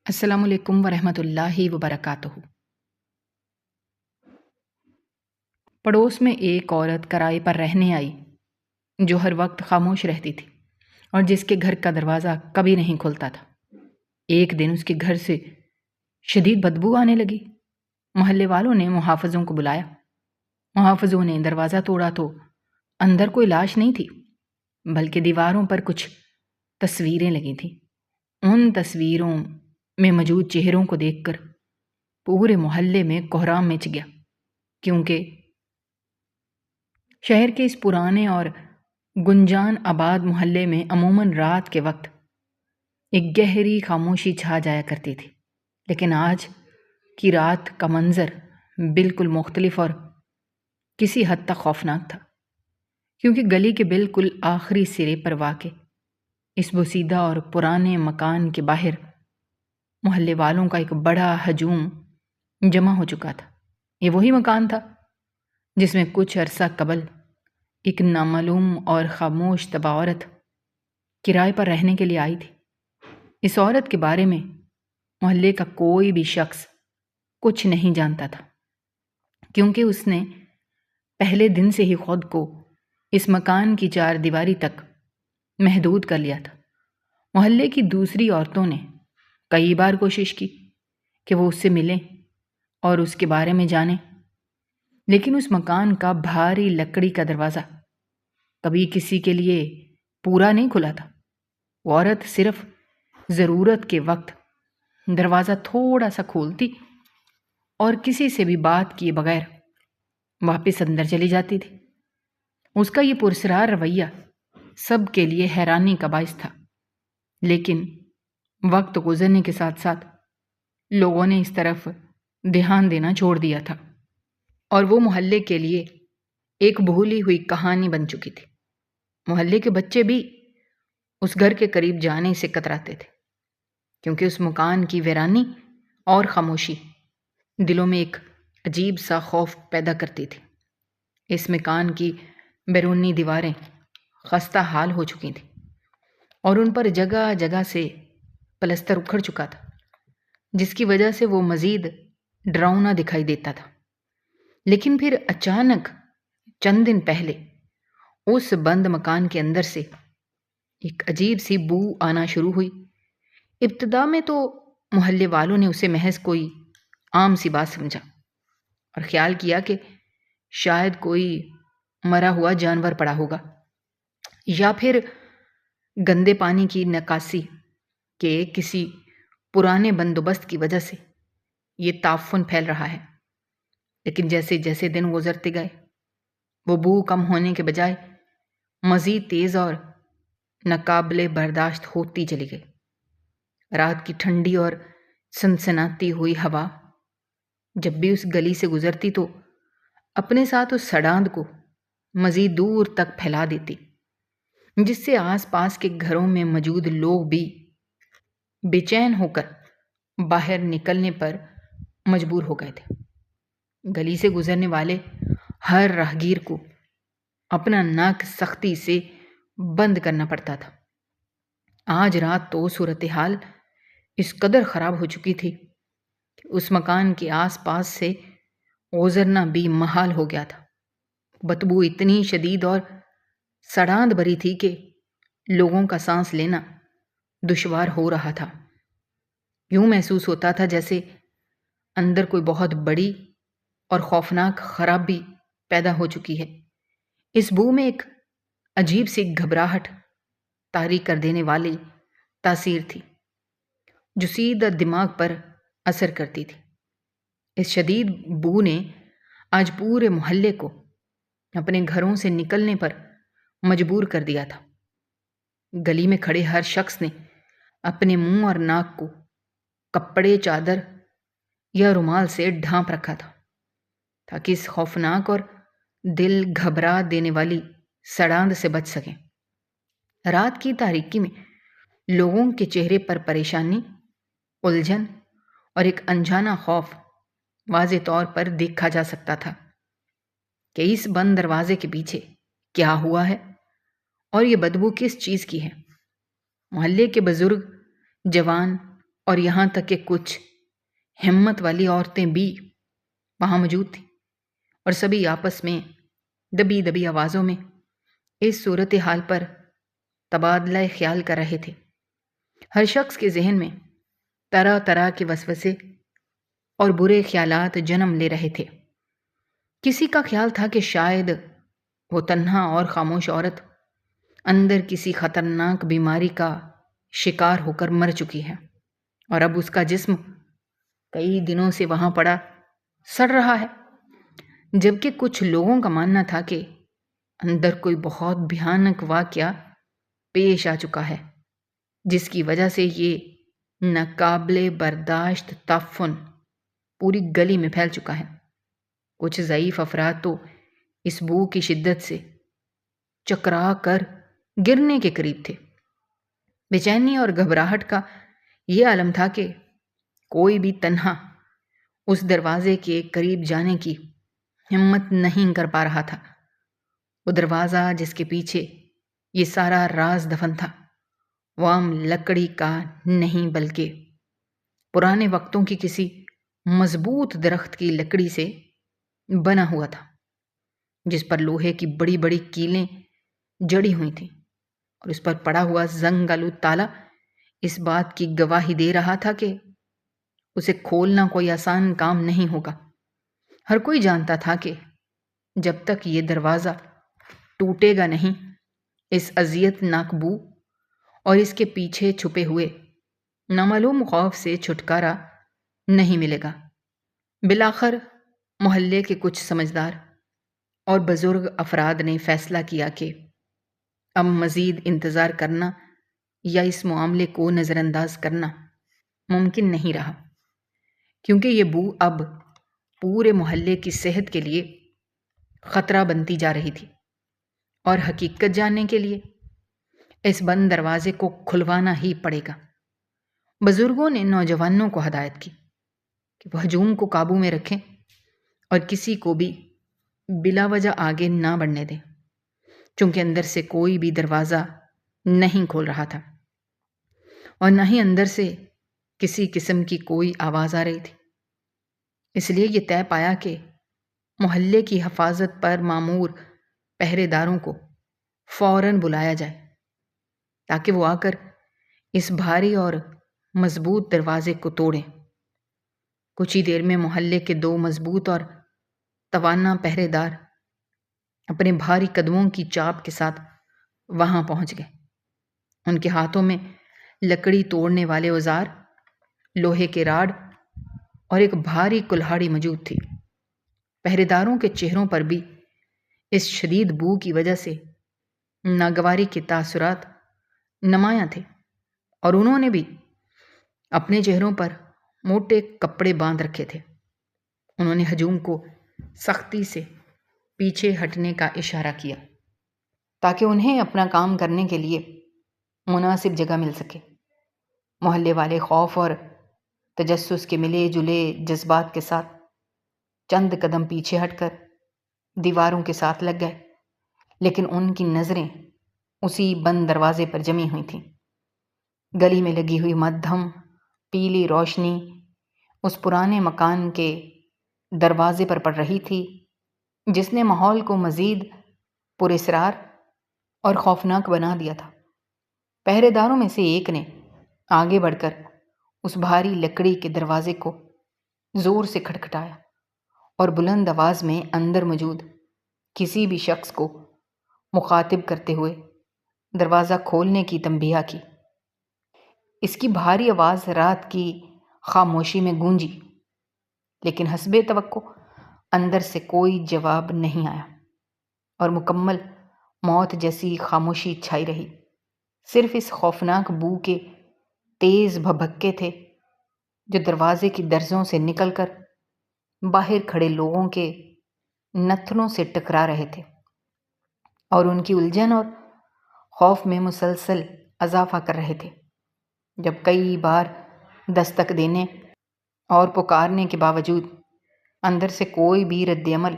السلام علیکم ورحمۃ اللہ وبرکاتہ۔ پڑوس میں ایک عورت کرائے پر رہنے آئی جو ہر وقت خاموش رہتی تھی اور جس کے گھر کا دروازہ کبھی نہیں کھلتا تھا۔ ایک دن اس کے گھر سے شدید بدبو آنے لگی۔ محلے والوں نے محافظوں کو بلایا۔ محافظوں نے دروازہ توڑا تو اندر کوئی لاش نہیں تھی، بلکہ دیواروں پر کچھ تصویریں لگی تھیں۔ ان تصویروں میں موجود چہروں کو دیکھ کر پورے محلے میں کوہرام مچ گیا، کیونکہ شہر کے اس پرانے اور گنجان آباد محلے میں عموماً رات کے وقت ایک گہری خاموشی چھا جایا کرتی تھی۔ لیکن آج کی رات کا منظر بالکل مختلف اور کسی حد تک خوفناک تھا، کیونکہ گلی کے بالکل آخری سرے پر واقع اس بوسیدہ اور پرانے مکان کے باہر محلے والوں کا ایک بڑا ہجوم جمع ہو چکا تھا۔ یہ وہی مکان تھا جس میں کچھ عرصہ قبل ایک نامعلوم اور خاموش طبع عورت کرائے پر رہنے کے لیے آئی تھی۔ اس عورت کے بارے میں محلے کا کوئی بھی شخص کچھ نہیں جانتا تھا، کیونکہ اس نے پہلے دن سے ہی خود کو اس مکان کی چار دیواری تک محدود کر لیا تھا۔ محلے کی دوسری عورتوں نے کئی بار کوشش کی کہ وہ اس سے ملیں اور اس کے بارے میں جانیں، لیکن اس مکان کا بھاری لکڑی کا دروازہ کبھی کسی کے لیے پورا نہیں کھلا تھا۔ وہ عورت صرف ضرورت کے وقت دروازہ تھوڑا سا کھولتی اور کسی سے بھی بات کیے بغیر واپس اندر چلی جاتی تھی۔ اس کا یہ پراسرار رویہ سب کے لیے حیرانی کا باعث تھا، لیکن وقت گزرنے کے ساتھ ساتھ لوگوں نے اس طرف دھیان دینا چھوڑ دیا تھا اور وہ محلے کے لیے ایک بھولی ہوئی کہانی بن چکی تھی۔ محلے کے بچے بھی اس گھر کے قریب جانے سے کتراتے تھے، کیونکہ اس مکان کی ویرانی اور خاموشی دلوں میں ایک عجیب سا خوف پیدا کرتی تھی۔ اس مکان کی بیرونی دیواریں خستہ حال ہو چکی تھیں اور ان پر جگہ جگہ سے پلستر اکھڑ چکا تھا، جس کی وجہ سے وہ مزید ڈراؤنا دکھائی دیتا تھا۔ لیکن پھر اچانک چند دن پہلے اس بند مکان کے اندر سے ایک عجیب سی بو آنا شروع ہوئی۔ ابتدا میں تو محلے والوں نے اسے محض کوئی عام سی بات سمجھا اور خیال کیا کہ شاید کوئی مرا ہوا جانور پڑا ہوگا، یا پھر گندے پانی کی نکاسی کے کسی پرانے بندوبست کی وجہ سے یہ تعفن پھیل رہا ہے۔ لیکن جیسے جیسے دن گزرتے گئے وہ بو کم ہونے کے بجائے مزید تیز اور ناقابل برداشت ہوتی چلی گئی۔ رات کی ٹھنڈی اور سنسناتی ہوئی ہوا جب بھی اس گلی سے گزرتی تو اپنے ساتھ اس سڑاند کو مزید دور تک پھیلا دیتی، جس سے آس پاس کے گھروں میں موجود لوگ بھی بے چین ہو کر باہر نکلنے پر مجبور ہو گئے تھے۔ گلی سے گزرنے والے ہر راہگیر کو اپنا ناک سختی سے بند کرنا پڑتا تھا۔ آج رات تو صورتحال اس قدر خراب ہو چکی تھی کہ اس مکان کے آس پاس سے گزرنا بھی محال ہو گیا تھا۔ بدبو اتنی شدید اور سڑاند بھری تھی کہ لوگوں کا سانس لینا دشوار ہو رہا تھا۔ یوں محسوس ہوتا تھا جیسے اندر کوئی بہت بڑی اور خوفناک خرابی پیدا ہو چکی ہے۔ اس بو میں ایک عجیب سی گھبراہٹ طاری کر دینے والی تاثیر تھی جو سیدھا دماغ پر اثر کرتی تھی۔ اس شدید بو نے آج پورے محلے کو اپنے گھروں سے نکلنے پر مجبور کر دیا تھا۔ گلی میں کھڑے ہر شخص نے اپنے منہ اور ناک کو کپڑے، چادر یا رومال سے ڈھانپ رکھا تھا تاکہ اس خوفناک اور دل گھبرا دینے والی سڑاند سے بچ سکیں۔ رات کی تاریکی میں لوگوں کے چہرے پر پریشانی، الجھن اور ایک انجانا خوف واضح طور پر دیکھا جا سکتا تھا کہ اس بند دروازے کے پیچھے کیا ہوا ہے اور یہ بدبو کس چیز کی ہے۔ محلے کے بزرگ، جوان اور یہاں تک کہ کچھ ہمت والی عورتیں بھی وہاں موجود تھیں، اور سبھی آپس میں دبی دبی آوازوں میں اس صورتحال پر تبادلہ خیال کر رہے تھے۔ ہر شخص کے ذہن میں طرح طرح کے وسوسے اور برے خیالات جنم لے رہے تھے۔ کسی کا خیال تھا کہ شاید وہ تنہا اور خاموش عورت اندر کسی خطرناک بیماری کا شکار ہو کر مر چکی ہے، اور اب اس کا جسم کئی دنوں سے وہاں پڑا سڑ رہا ہے، جبکہ کچھ لوگوں کا ماننا تھا کہ اندر کوئی بہت بھیانک واقعہ پیش آ چکا ہے، جس کی وجہ سے یہ ناقابل برداشت تعفن پوری گلی میں پھیل چکا ہے۔ کچھ ضعیف افراد تو اس بو کی شدت سے چکرا کر گرنے کے قریب تھے۔ بے چینی اور گھبراہٹ کا یہ عالم تھا کہ کوئی بھی تنہا اس دروازے کے قریب جانے کی ہمت نہیں کر پا رہا تھا۔ وہ دروازہ جس کے پیچھے یہ سارا راز دفن تھا، وہ عام لکڑی کا نہیں بلکہ پرانے وقتوں کی کسی مضبوط درخت کی لکڑی سے بنا ہوا تھا، جس پر لوہے کی بڑی بڑی کیلیں جڑی ہوئی تھیں، اور اس پر پڑا ہوا زنگ آلود تالا اس بات کی گواہی دے رہا تھا کہ اسے کھولنا کوئی آسان کام نہیں ہوگا۔ ہر کوئی جانتا تھا کہ جب تک یہ دروازہ ٹوٹے گا نہیں، اس اذیت ناک بو اور اس کے پیچھے چھپے ہوئے نامعلوم خوف سے چھٹکارا نہیں ملے گا۔ بالآخر محلے کے کچھ سمجھدار اور بزرگ افراد نے فیصلہ کیا کہ اب مزید انتظار کرنا یا اس معاملے کو نظر انداز کرنا ممکن نہیں رہا، کیونکہ یہ بو اب پورے محلے کی صحت کے لیے خطرہ بنتی جا رہی تھی، اور حقیقت جاننے کے لیے اس بند دروازے کو کھلوانا ہی پڑے گا۔ بزرگوں نے نوجوانوں کو ہدایت کی کہ وہ ہجوم کو قابو میں رکھیں اور کسی کو بھی بلا وجہ آگے نہ بڑھنے دیں، چونکہ اندر سے کوئی بھی دروازہ نہیں کھول رہا تھا، اور نہ ہی اندر سے کسی قسم کی کوئی آواز آ رہی تھی۔ اس لیے یہ طے پایا کہ محلے کی حفاظت پر مامور پہرے داروں کو فوراً بلایا جائے، تاکہ وہ آ کر اس بھاری اور مضبوط دروازے کو توڑیں۔ کچھ ہی دیر میں محلے کے 2 مضبوط اور توانا پہرے دار اپنے بھاری قدموں کی چاپ کے ساتھ وہاں پہنچ گئے۔ ان کے ہاتھوں میں لکڑی توڑنے والے اوزار، لوہے کے راڈ اور ایک بھاری کلہاڑی موجود تھی۔ پہرے داروں کے چہروں پر بھی اس شدید بو کی وجہ سے ناگواری کے تاثرات نمایاں تھے، اور انہوں نے بھی اپنے چہروں پر موٹے کپڑے باندھ رکھے تھے۔ انہوں نے ہجوم کو سختی سے پیچھے ہٹنے کا اشارہ کیا تاکہ انہیں اپنا کام کرنے کے لیے مناسب جگہ مل سکے۔ محلے والے خوف اور تجسس کے ملے جلے جذبات کے ساتھ چند قدم پیچھے ہٹ کر دیواروں کے ساتھ لگ گئے، لیکن ان کی نظریں اسی بند دروازے پر جمی ہوئی تھیں۔ گلی میں لگی ہوئی مدھم پیلی روشنی اس پرانے مکان کے دروازے پر پڑ رہی تھی، جس نے ماحول کو مزید پراسرار اور خوفناک بنا دیا تھا۔ پہرے داروں میں سے ایک نے آگے بڑھ کر اس بھاری لکڑی کے دروازے کو زور سے کھٹکھٹایا اور بلند آواز میں اندر موجود کسی بھی شخص کو مخاطب کرتے ہوئے دروازہ کھولنے کی تنبیہ کی۔ اس کی بھاری آواز رات کی خاموشی میں گونجی، لیکن حسب توقع اندر سے کوئی جواب نہیں آیا، اور مکمل موت جیسی خاموشی چھائی رہی۔ صرف اس خوفناک بو کے تیز بھبکے تھے جو دروازے کی درزوں سے نکل کر باہر کھڑے لوگوں کے نتنوں سے ٹکرا رہے تھے، اور ان کی الجھن اور خوف میں مسلسل اضافہ کر رہے تھے۔ جب کئی بار دستک دینے اور پکارنے کے باوجود اندر سے کوئی بھی رد عمل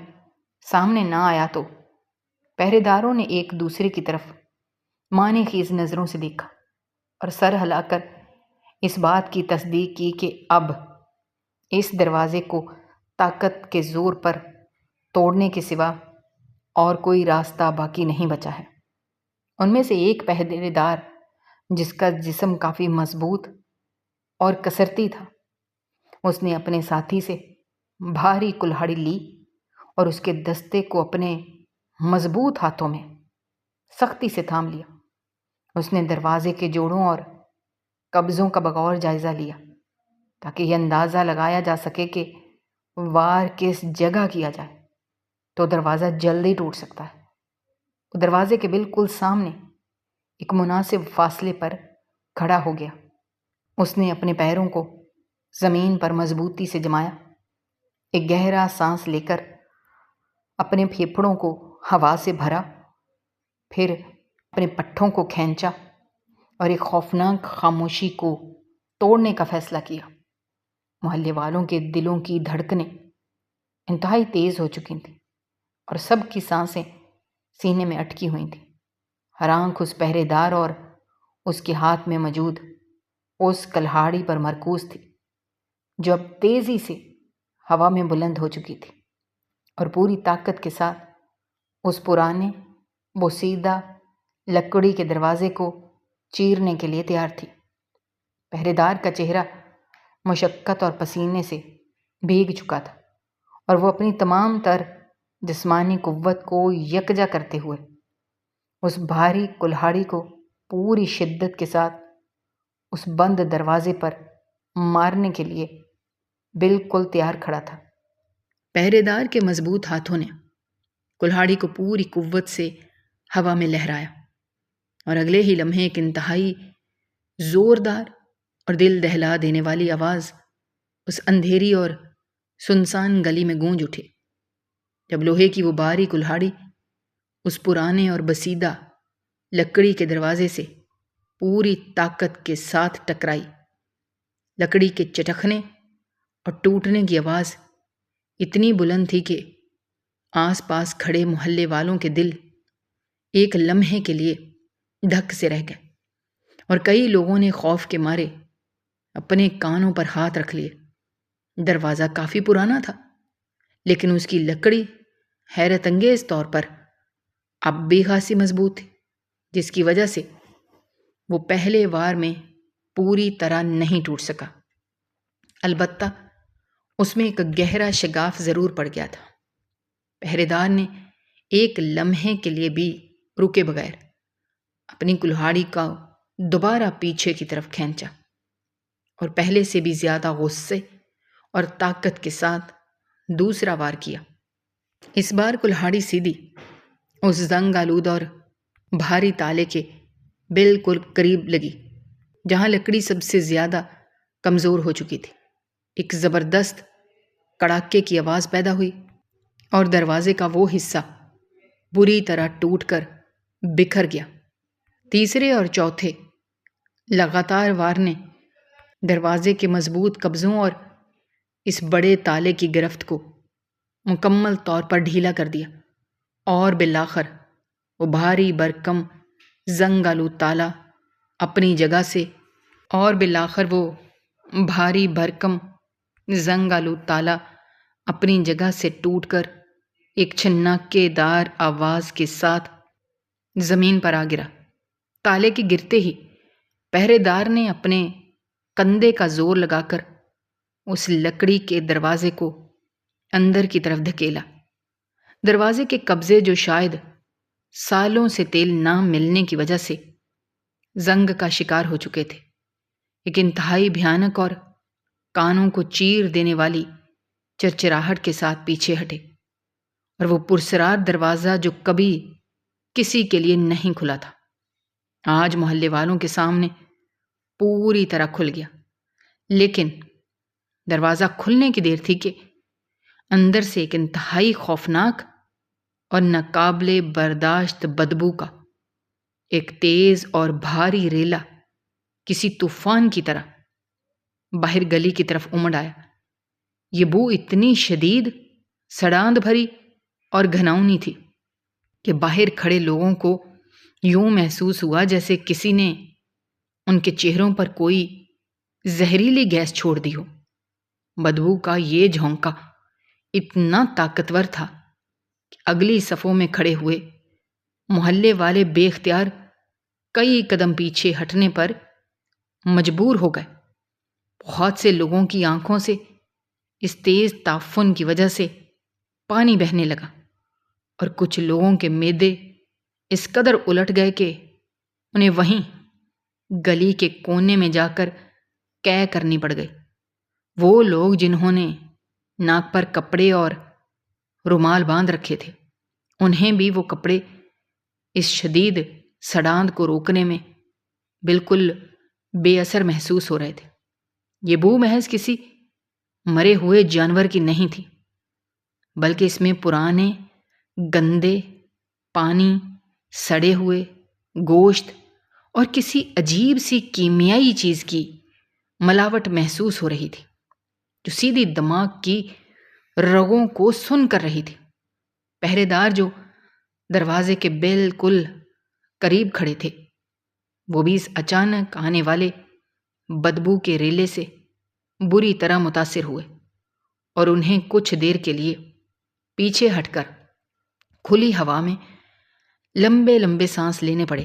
سامنے نہ آیا تو پہرے داروں نے ایک دوسرے کی طرف معنی خیز نظروں سے دیکھا اور سر ہلا کر اس بات کی تصدیق کی کہ اب اس دروازے کو طاقت کے زور پر توڑنے کے سوا اور کوئی راستہ باقی نہیں بچا ہے۔ ان میں سے ایک پہرے دار، جس کا جسم کافی مضبوط اور کسرتی تھا، اس نے اپنے ساتھی سے بھاری کلہاڑی لی اور اس کے دستے کو اپنے مضبوط ہاتھوں میں سختی سے تھام لیا۔ اس نے دروازے کے جوڑوں اور قبضوں کا بغور جائزہ لیا تاکہ یہ اندازہ لگایا جا سکے کہ وار کس جگہ کیا جائے تو دروازہ جلدی ٹوٹ سکتا ہے۔ دروازے کے بالکل سامنے ایک مناسب فاصلے پر کھڑا ہو گیا۔ اس نے اپنے پیروں کو زمین پر مضبوطی سے جمایا، ایک گہرا سانس لے کر اپنے پھیپھڑوں کو ہوا سے بھرا، پھر اپنے پٹھوں کو کھینچا اور ایک خوفناک خاموشی کو توڑنے کا فیصلہ کیا۔ محلے والوں کے دلوں کی دھڑکنیں انتہائی تیز ہو چکی تھیں اور سب کی سانسیں سینے میں اٹکی ہوئی تھیں۔ ہر آنکھ اس پہرے دار اور اس کے ہاتھ میں موجود اس کلہاڑی پر مرکوز تھی جو اب تیزی سے ہوا میں بلند ہو چکی تھی اور پوری طاقت کے ساتھ اس پرانے بوسیدہ لکڑی کے دروازے کو چیرنے کے لیے تیار تھی۔ پہرے دار کا چہرہ مشقت اور پسینے سے بھیگ چکا تھا اور وہ اپنی تمام تر جسمانی قوت کو یکجا کرتے ہوئے اس بھاری کلہاڑی کو پوری شدت کے ساتھ اس بند دروازے پر مارنے کے لیے بالکل تیار کھڑا تھا۔ پہرے دار کے مضبوط ہاتھوں نے کلہاڑی کو پوری قوت سے ہوا میں لہرایا اور اگلے ہی لمحے ایک انتہائی زوردار اور دل دہلا دینے والی آواز اس اندھیری اور سنسان گلی میں گونج اٹھی جب لوہے کی وہ باری کلہاڑی اس پرانے اور بسیدہ لکڑی کے دروازے سے پوری طاقت کے ساتھ ٹکرائی۔ لکڑی کے چٹکنے اور ٹوٹنے کی آواز اتنی بلند تھی کہ آس پاس کھڑے محلے والوں کے دل ایک لمحے کے لیے دھک سے رہ گئے اور کئی لوگوں نے خوف کے مارے اپنے کانوں پر ہاتھ رکھ لیے۔ دروازہ کافی پرانا تھا، لیکن اس کی لکڑی حیرت انگیز طور پر اب بھی خاصی مضبوط تھی، جس کی وجہ سے وہ پہلے وار میں پوری طرح نہیں ٹوٹ سکا۔ البتہ اس میں ایک گہرا شگاف ضرور پڑ گیا تھا۔ پہرے دار نے ایک لمحے کے لیے بھی رکے بغیر اپنی کلہاڑی کا دوبارہ پیچھے کی طرف کھینچا اور پہلے سے بھی زیادہ غصے اور طاقت کے ساتھ دوسرا وار کیا۔ اس بار کلہاڑی سیدھی اس زنگ آلود اور بھاری تالے کے بالکل قریب لگی جہاں لکڑی سب سے زیادہ کمزور ہو چکی تھی۔ ایک زبردست کڑاکے کی آواز پیدا ہوئی اور دروازے کا وہ حصہ بری طرح ٹوٹ کر بکھر گیا۔ تیسرے اور چوتھے لگاتار وار نے دروازے کے مضبوط قبضوں اور اس بڑے تالے کی گرفت کو مکمل طور پر ڈھیلا کر دیا اور بالآخر وہ بھاری بھرکم زنگ آلود تالا اپنی جگہ سے ٹوٹ کر ایک چھناکے دار آواز کے ساتھ زمین پر آ گرا۔ تالے کے گرتے ہی پہرے دار نے اپنے کندھے کا زور لگا کر اس لکڑی کے دروازے کو اندر کی طرف دھکیلا۔ دروازے کے قبضے جو شاید سالوں سے تیل نہ ملنے کی وجہ سے زنگ کا شکار ہو چکے تھے، ایک انتہائی بھیانک اور کانوں کو چیر دینے والی چرچراہٹ کے ساتھ پیچھے ہٹے اور وہ پرسرار دروازہ جو کبھی کسی کے لیے نہیں کھلا تھا آج محلے والوں کے سامنے پوری طرح کھل گیا۔ لیکن دروازہ کھلنے کی دیر تھی کہ اندر سے ایک انتہائی خوفناک اور ناقابل برداشت بدبو کا ایک تیز اور بھاری ریلا کسی طوفان کی طرح باہر گلی کی طرف امڑ آیا۔ یہ بو اتنی شدید، سڑاند بھری اور گھناؤنی تھی کہ باہر کھڑے لوگوں کو یوں محسوس ہوا جیسے کسی نے ان کے چہروں پر کوئی زہریلی گیس چھوڑ دی ہو۔ بدبو کا یہ جھونکا اتنا طاقتور تھا کہ اگلی صفوں میں کھڑے ہوئے محلے والے بے اختیار کئی قدم پیچھے ہٹنے پر مجبور ہو گئے۔ بہت سے لوگوں کی آنکھوں سے اس تیز تعفن کی وجہ سے پانی بہنے لگا، اور کچھ لوگوں کے معدے اس قدر الٹ گئے کہ انہیں وہیں گلی کے کونے میں جا کر قے کرنی پڑ گئی۔ وہ لوگ جنہوں نے ناک پر کپڑے اور رومال باندھ رکھے تھے، انہیں بھی وہ کپڑے اس شدید سڑاند کو روکنے میں بالکل بے اثر محسوس ہو رہے تھے۔ یہ بو محض کسی مرے ہوئے جانور کی نہیں تھی، بلکہ اس میں پرانے گندے پانی، سڑے ہوئے گوشت اور کسی عجیب سی کیمیائی چیز کی ملاوٹ محسوس ہو رہی تھی، جو سیدھی دماغ کی رگوں کو سن کر رہی تھی۔ پہرے دار جو دروازے کے بالکل قریب کھڑے تھے، وہ بھی اس اچانک آنے والے بدبو کے ریلے سے بری طرح متاثر ہوئے، اور انہیں کچھ دیر کے لیے پیچھے ہٹ کر کھلی ہوا میں لمبے لمبے سانس لینے پڑے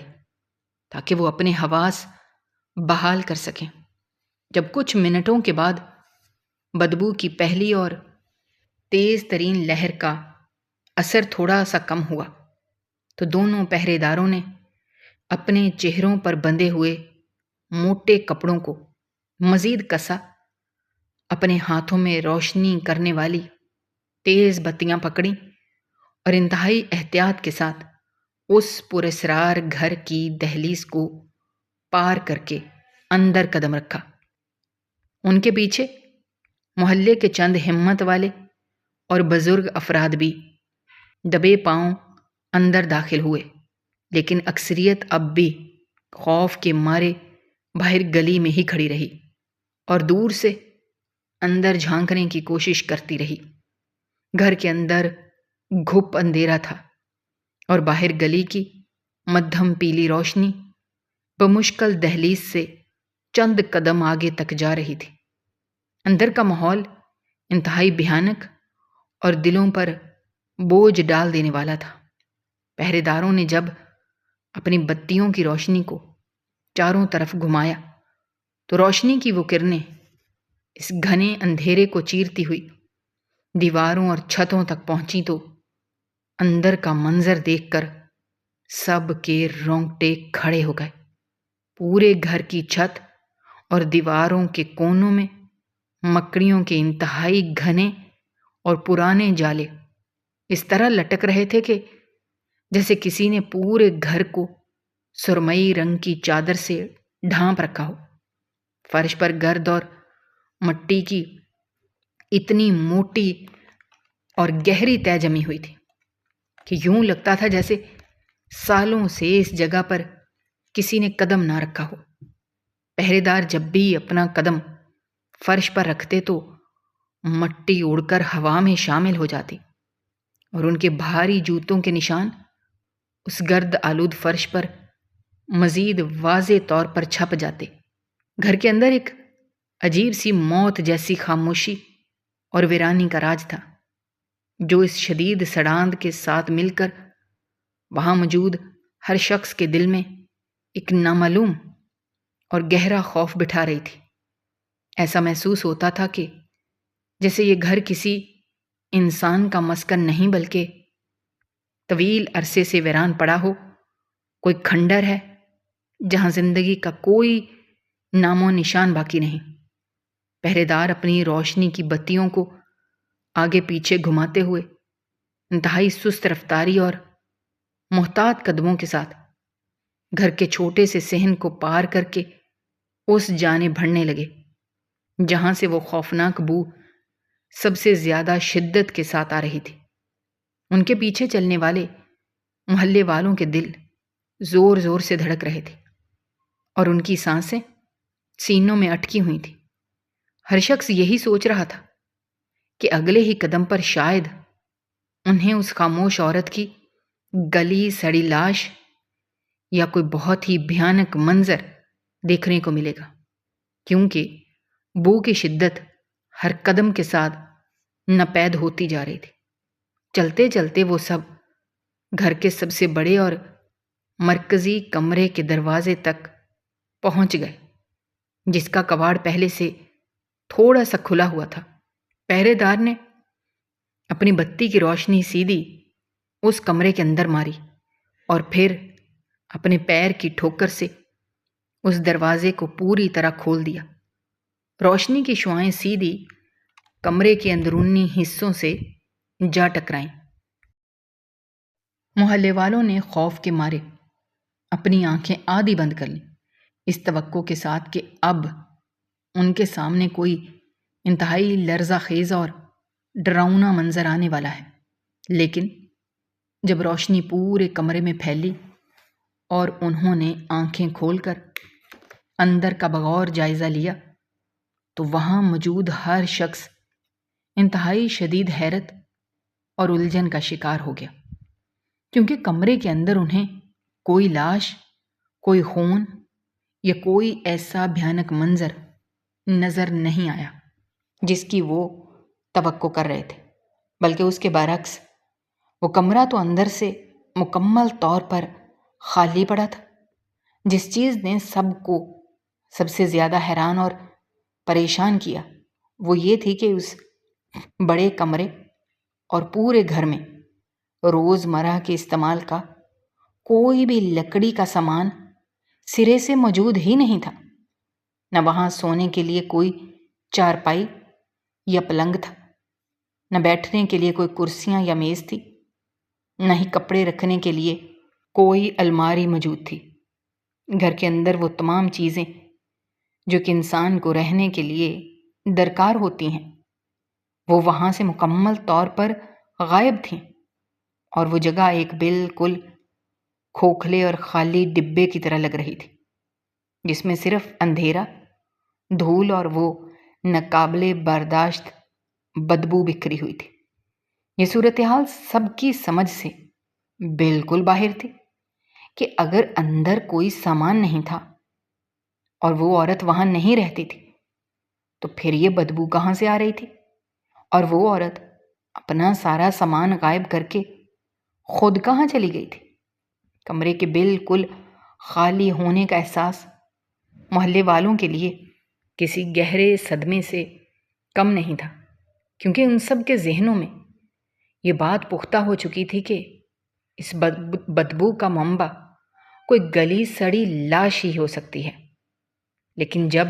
تاکہ وہ اپنے حواس بحال کر سکیں۔ جب کچھ منٹوں کے بعد بدبو کی پہلی اور تیز ترین لہر کا اثر تھوڑا سا کم ہوا تو دونوں پہرے داروں نے اپنے چہروں پر بندھے ہوئے موٹے کپڑوں کو مزید کسا، اپنے ہاتھوں میں روشنی کرنے والی تیز بتیاں پکڑیں اور انتہائی احتیاط کے ساتھ اس پراسرار گھر کی دہلیز کو پار کر کے اندر قدم رکھا۔ ان کے پیچھے محلے کے چند ہمت والے اور بزرگ افراد بھی دبے پاؤں اندر داخل ہوئے، لیکن اکثریت اب بھی خوف کے مارے باہر گلی میں ہی کھڑی رہی اور دور سے اندر جھانکنے کی کوشش کرتی رہی۔ گھر کے اندر گھپ اندھیرا تھا اور باہر گلی کی مدھم پیلی روشنی بمشکل دہلیز سے چند قدم آگے تک جا رہی تھی۔ اندر کا ماحول انتہائی بھیانک اور دلوں پر بوجھ ڈال دینے والا تھا۔ پہرے داروں نے جب اپنی بتیوں کی روشنی کو چاروں طرف گھمایا تو روشنی کی وہ کرنیں اس گھنے اندھیرے کو چیرتی ہوئی دیواروں اور چھتوں تک پہنچی تو اندر کا منظر دیکھ کر سب کے رونگٹے کھڑے ہو گئے۔ پورے گھر کی چھت اور دیواروں کے کونوں میں مکڑیوں کے انتہائی گھنے اور پرانے جالے اس طرح لٹک رہے تھے کہ جیسے کسی نے پورے گھر کو سرمئی رنگ کی چادر سے ڈھانپ رکھا ہو۔ فرش پر گرد اور مٹی کی اتنی موٹی اور گہری تہ جمی ہوئی تھی کہ یوں لگتا تھا جیسے سالوں سے اس جگہ پر کسی نے قدم نہ رکھا ہو۔ پہرے دار جب بھی اپنا قدم فرش پر رکھتے تو مٹی اڑ کر ہوا میں شامل ہو جاتی اور ان کے بھاری جوتوں کے نشان اس گرد آلود فرش پر مزید واضح طور پر چھپ جاتے۔ گھر کے اندر ایک عجیب سی موت جیسی خاموشی اور ویرانی کا راج تھا، جو اس شدید سڑاند کے ساتھ مل کر وہاں موجود ہر شخص کے دل میں ایک نامعلوم اور گہرا خوف بٹھا رہی تھی۔ ایسا محسوس ہوتا تھا کہ جیسے یہ گھر کسی انسان کا مسکن نہیں بلکہ طویل عرصے سے ویران پڑا ہو کوئی کھنڈر ہے جہاں زندگی کا کوئی نام و نشان باقی نہیں۔ پہرے دار اپنی روشنی کی بتیوں کو آگے پیچھے گھماتے ہوئے انتہائی سست رفتاری اور محتاط قدموں کے ساتھ گھر کے چھوٹے سے صحن کو پار کر کے اس جانب بڑھنے لگے جہاں سے وہ خوفناک بو سب سے زیادہ شدت کے ساتھ آ رہی تھی۔ ان کے پیچھے چلنے والے محلے والوں کے دل زور زور سے دھڑک رہے تھے اور ان کی سانسیں سینوں میں اٹکی ہوئی تھیں۔ ہر شخص یہی سوچ رہا تھا کہ اگلے ہی قدم پر شاید انہیں اس خاموش عورت کی گلی سڑی لاش یا کوئی بہت ہی بھیانک منظر دیکھنے کو ملے گا، کیونکہ بو کی شدت ہر قدم کے ساتھ ناپید ہوتی جا رہی تھی۔ چلتے چلتے وہ سب گھر کے سب سے بڑے اور مرکزی کمرے کے دروازے تک پہنچ گئے، جس کا کواڑ پہلے سے تھوڑا سا کھلا ہوا تھا۔ پہرے دار نے اپنی بتی کی روشنی سیدھی اس کمرے کے اندر ماری اور پھر اپنے پیر کی ٹھوکر سے اس دروازے کو پوری طرح کھول دیا۔ روشنی کی شعاعیں سیدھی کمرے کے اندرونی حصوں سے جا ٹکرائیں۔ محلے والوں نے خوف کے مارے اپنی آنکھیں آدھی بند کر لیں، اس توقع کے ساتھ کہ اب ان کے سامنے کوئی انتہائی لرزہ خیز اور ڈراؤنا منظر آنے والا ہے۔ لیکن جب روشنی پورے کمرے میں پھیلی اور انہوں نے آنکھیں کھول کر اندر کا بغور جائزہ لیا تو وہاں موجود ہر شخص انتہائی شدید حیرت اور الجھن کا شکار ہو گیا، کیونکہ کمرے کے اندر انہیں کوئی لاش، کوئی خون یا کوئی ایسا بھیانک منظر نظر نہیں آیا جس کی وہ توقع کر رہے تھے، بلکہ اس کے برعکس وہ کمرہ تو اندر سے مکمل طور پر خالی پڑا تھا۔ جس چیز نے سب کو سب سے زیادہ حیران اور پریشان کیا وہ یہ تھی کہ اس بڑے کمرے اور پورے گھر میں روزمرہ کے استعمال کا کوئی بھی لکڑی کا سامان سرے سے موجود ہی نہیں تھا۔ نہ وہاں سونے کے لیے کوئی چارپائی یا پلنگ تھا، نہ بیٹھنے کے لیے کوئی کرسیاں یا میز تھی، نہ ہی کپڑے رکھنے کے لیے کوئی الماری موجود تھی۔ گھر کے اندر وہ تمام چیزیں جو کہ انسان کو رہنے کے لیے درکار ہوتی ہیں وہ وہاں سے مکمل طور پر غائب تھیں، اور وہ جگہ ایک بالکل کھوکھلے اور خالی ڈبے کی طرح لگ رہی تھی، جس میں صرف اندھیرا، دھول اور وہ ناقابل برداشت بدبو بکھری ہوئی تھی۔ یہ صورتحال سب کی سمجھ سے بالکل باہر تھی کہ اگر اندر کوئی سامان نہیں تھا اور وہ عورت وہاں نہیں رہتی تھی تو پھر یہ بدبو کہاں سے آ رہی تھی، اور وہ عورت اپنا سارا سامان غائب کر کے خود کہاں چلی گئی تھی۔ کمرے کے بالکل خالی ہونے کا احساس محلے والوں کے لیے کسی گہرے صدمے سے کم نہیں تھا، کیونکہ ان سب کے ذہنوں میں یہ بات پختہ ہو چکی تھی کہ اس بدبو کا منبع کوئی گلی سڑی لاش ہی ہو سکتی ہے۔ لیکن جب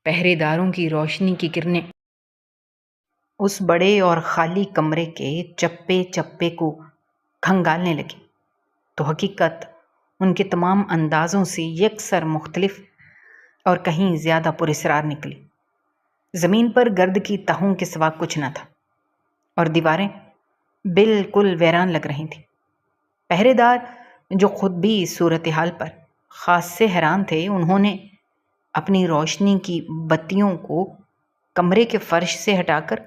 پہرے داروں کی روشنی کی کرنیں اس بڑے اور خالی کمرے کے چپے چپے کو کھنگالنے لگی تو حقیقت ان کے تمام اندازوں سے یکسر مختلف اور کہیں زیادہ پراسرار نکلی۔ زمین پر گرد کی تہوں کے سوا کچھ نہ تھا اور دیواریں بالکل ویران لگ رہی تھیں۔ پہرے دار جو خود بھی اس صورتحال پر خاص سے حیران تھے، انہوں نے اپنی روشنی کی بتیوں کو کمرے کے فرش سے ہٹا کر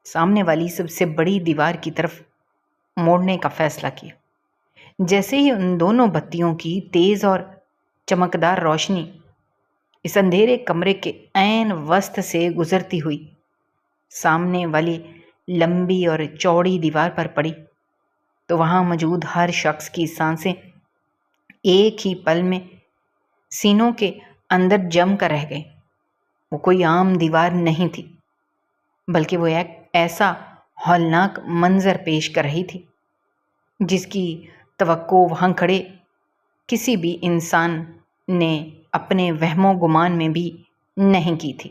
سامنے والی سب سے بڑی دیوار کی طرف موڑنے کا فیصلہ کیا۔ جیسے ہی ان دونوں بتیوں کی تیز اور چمکدار روشنی اس اندھیرے کمرے کے عین وسط سے گزرتی ہوئی سامنے والی لمبی اور چوڑی دیوار پر پڑی تو وہاں موجود ہر شخص کی سانسیں ایک ہی پل میں سینوں کے اندر جم کر رہ گئیں۔ وہ کوئی عام دیوار نہیں تھی، بلکہ وہ ایک ایسا ہولناک منظر پیش کر رہی تھی جس کی توقع وہاں کھڑے کسی بھی انسان نے اپنے وہم و گمان میں بھی نہیں کی تھی۔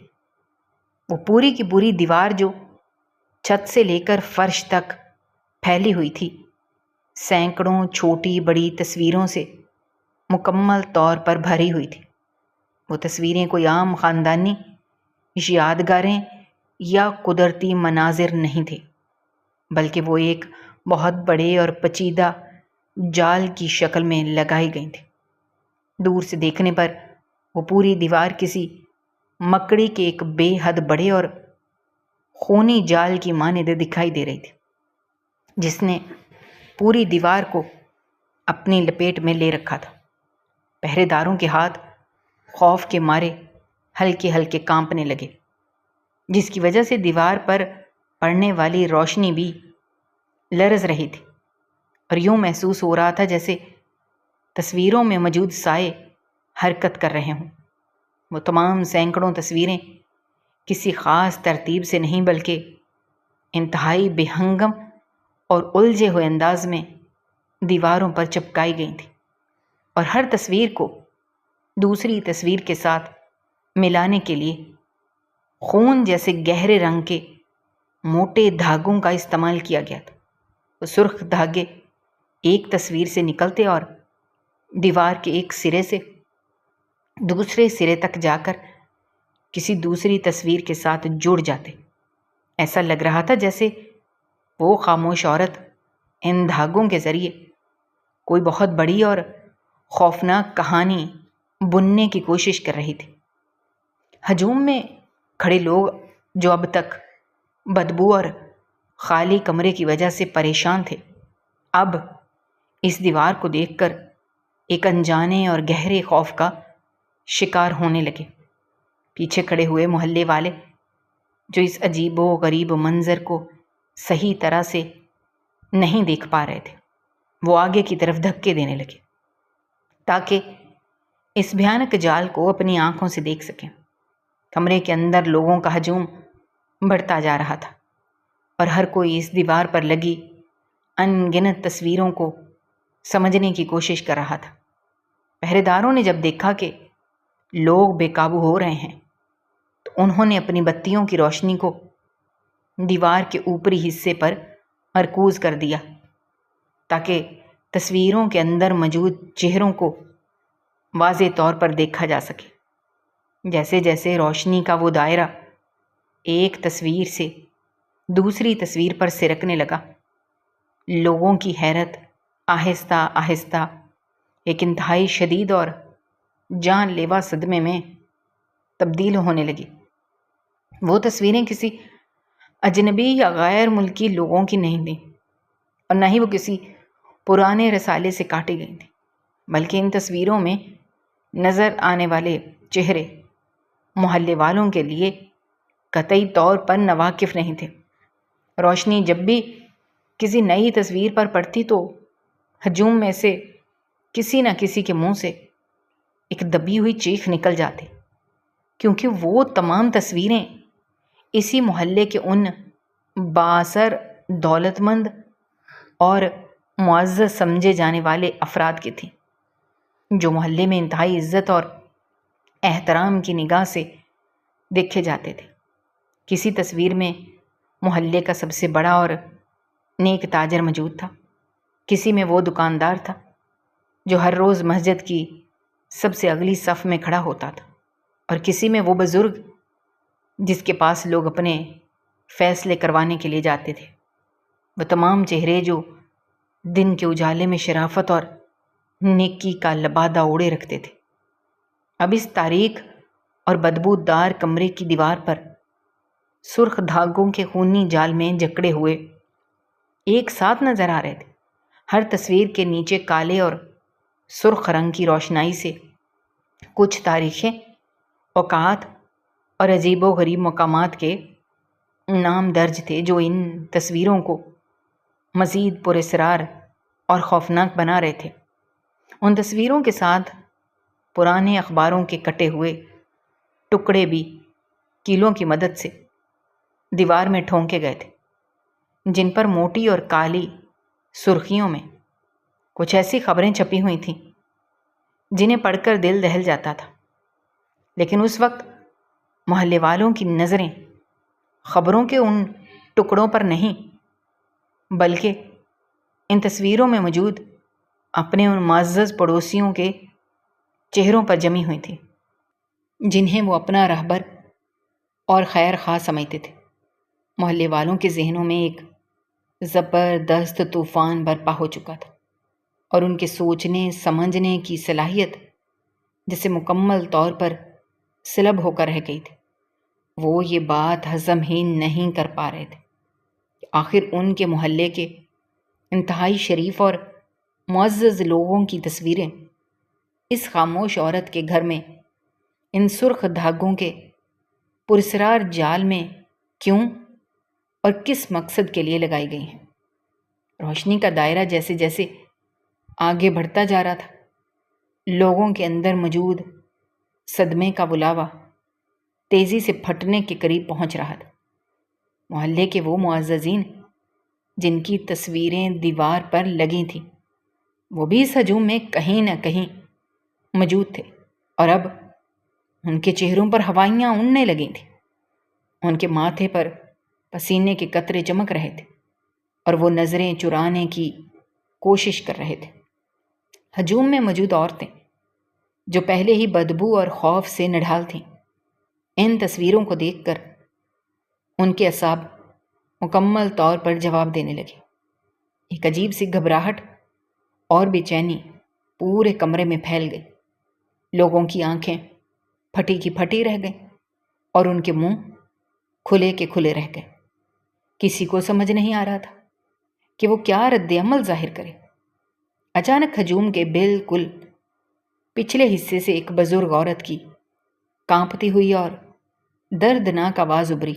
وہ پوری کی پوری دیوار جو چھت سے لے کر فرش تک پھیلی ہوئی تھی، سینکڑوں چھوٹی بڑی تصویروں سے مکمل طور پر بھری ہوئی تھی۔ وہ تصویریں کوئی عام خاندانی یادگاریں یا قدرتی مناظر نہیں تھے، بلکہ وہ ایک بہت بڑے اور پیچیدہ جال کی شکل میں لگائی گئی تھی۔ دور سے دیکھنے پر وہ پوری دیوار کسی مکڑی کے ایک بے حد بڑے اور خونی جال کی مانند دکھائی دے رہی تھی، جس نے پوری دیوار کو اپنی لپیٹ میں لے رکھا تھا۔ پہرے داروں کے ہاتھ خوف کے مارے ہلکے ہلکے کانپنے لگے، جس کی وجہ سے دیوار پر پڑنے والی روشنی بھی لرز رہی تھی، اور یوں محسوس ہو رہا تھا جیسے تصویروں میں موجود سائے حرکت کر رہے ہوں۔ وہ تمام سینکڑوں تصویریں کسی خاص ترتیب سے نہیں بلکہ انتہائی بے ہنگم اور الجھے ہوئے انداز میں دیواروں پر چپکائی گئی تھیں، اور ہر تصویر کو دوسری تصویر کے ساتھ ملانے کے لیے خون جیسے گہرے رنگ کے موٹے دھاگوں کا استعمال کیا گیا تھا۔ وہ سرخ دھاگے ایک تصویر سے نکلتے اور دیوار کے ایک سرے سے دوسرے سرے تک جا کر کسی دوسری تصویر کے ساتھ جڑ جاتے۔ ایسا لگ رہا تھا جیسے وہ خاموش عورت ان دھاگوں کے ذریعے کوئی بہت بڑی اور خوفناک کہانی بننے کی کوشش کر رہی تھی۔ ہجوم میں کھڑے لوگ جو اب تک بدبو اور خالی کمرے کی وجہ سے پریشان تھے، اب اس دیوار کو دیکھ کر ایک انجانے اور گہرے خوف کا شکار ہونے لگے۔ پیچھے کھڑے ہوئے محلے والے جو اس عجیب و غریب منظر کو صحیح طرح سے نہیں دیکھ پا رہے تھے، وہ آگے کی طرف دھکے دینے لگے تاکہ اس بھیانک جال کو اپنی آنکھوں سے دیکھ سکیں۔ کمرے کے اندر لوگوں کا ہجوم بڑھتا جا رہا تھا، اور ہر کوئی اس دیوار پر لگی ان گنت تصویروں کو سمجھنے کی کوشش کر رہا تھا۔ پہرے داروں نے جب دیکھا کہ لوگ بے قابو ہو رہے ہیں تو انہوں نے اپنی بتیوں کی روشنی کو دیوار کے اوپری حصے پر مرکوز کر دیا تاکہ تصویروں کے اندر موجود چہروں کو واضح طور پر دیکھا جا سکے۔ جیسے جیسے روشنی کا وہ دائرہ ایک تصویر سے دوسری تصویر پر سرکنے لگا، لوگوں کی حیرت آہستہ آہستہ ایک انتہائی شدید اور جان لیوا صدمے میں تبدیل ہونے لگی۔ وہ تصویریں کسی اجنبی یا غیر ملکی لوگوں کی نہیں تھیں، اور نہ ہی وہ کسی پرانے رسالے سے کاٹی گئی تھیں، بلکہ ان تصویروں میں نظر آنے والے چہرے محلے والوں کے لیے قطعی طور پر ناواقف نہیں تھے۔ روشنی جب بھی کسی نئی تصویر پر پڑتی تو ہجوم میں سے کسی نہ کسی کے منہ سے ایک دبی ہوئی چیخ نکل جاتی، کیونکہ وہ تمام تصویریں اسی محلے کے ان بااثر، دولت مند اور معزز سمجھے جانے والے افراد کی تھیں جو محلے میں انتہائی عزت اور احترام کی نگاہ سے دیکھے جاتے تھے۔ کسی تصویر میں محلے کا سب سے بڑا اور نیک تاجر موجود تھا، کسی میں وہ دکاندار تھا جو ہر روز مسجد کی سب سے اگلی صف میں کھڑا ہوتا تھا، اور کسی میں وہ بزرگ جس کے پاس لوگ اپنے فیصلے کروانے کے لیے جاتے تھے۔ وہ تمام چہرے جو دن کے اجالے میں شرافت اور نیکی کا لبادہ اوڑے رکھتے تھے، اب اس تاریک اور بدبو دار کمرے کی دیوار پر سرخ دھاگوں کے خونی جال میں جکڑے ہوئے ایک ساتھ نظر آ رہے تھے۔ ہر تصویر کے نیچے کالے اور سرخ رنگ کی روشنائی سے کچھ تاریخیں، اوقات اور عجیب و غریب مقامات کے نام درج تھے جو ان تصویروں کو مزید پراسرار اور خوفناک بنا رہے تھے۔ ان تصویروں کے ساتھ پرانے اخباروں کے کٹے ہوئے ٹکڑے بھی کیلوں کی مدد سے دیوار میں ٹھونکے گئے تھے، جن پر موٹی اور کالی سرخیوں میں کچھ ایسی خبریں چھپی ہوئی تھیں جنہیں پڑھ کر دل دہل جاتا تھا۔ لیکن اس وقت محلے والوں کی نظریں خبروں کے ان ٹکڑوں پر نہیں بلکہ ان تصویروں میں موجود اپنے ان معزز پڑوسیوں کے چہروں پر جمی ہوئی تھی جنہیں وہ اپنا رہبر اور خیر خواہ سمجھتے تھے۔ محلے والوں کے ذہنوں میں ایک زبردست طوفان برپا ہو چکا تھا، اور ان کے سوچنے سمجھنے کی صلاحیت جسے مکمل طور پر سلب ہو کر رہ گئی تھی۔ وہ یہ بات ہضم ہی نہیں کر پا رہے تھے کہ آخر ان کے محلے کے انتہائی شریف اور معزز لوگوں کی تصویریں اس خاموش عورت کے گھر میں ان سرخ دھاگوں کے پرسرار جال میں کیوں اور کس مقصد کے لیے لگائی گئی ہیں؟ روشنی کا دائرہ جیسے جیسے آگے بڑھتا جا رہا تھا، لوگوں کے اندر موجود صدمے کا بلاوا تیزی سے پھٹنے کے قریب پہنچ رہا تھا۔ محلے کے وہ معززین جن کی تصویریں دیوار پر لگی تھیں، وہ بھی اس ہجوم میں کہیں نہ کہیں موجود تھے، اور اب ان کے چہروں پر ہوائیاں اڑنے لگی تھیں۔ ان کے ماتھے پر پسینے کے قطرے چمک رہے تھے اور وہ نظریں چرانے کی کوشش کر رہے تھے۔ ہجوم میں موجود عورتیں جو پہلے ہی بدبو اور خوف سے نڈھال تھیں، ان تصویروں کو دیکھ کر ان کے اعصاب مکمل طور پر جواب دینے لگے۔ ایک عجیب سی گھبراہٹ اور بے چینی پورے کمرے میں پھیل گئی۔ لوگوں کی آنکھیں پھٹی کی پھٹی رہ گئیں اور ان کے منہ کھلے کے کھلے رہ گئے۔ کسی کو سمجھ نہیں آ رہا تھا کہ وہ کیا رد عمل ظاہر کرے۔ اچانک ہجوم کے بالکل پچھلے حصے سے ایک بزرگ عورت کی کانپتی ہوئی اور دردناک آواز ابھری،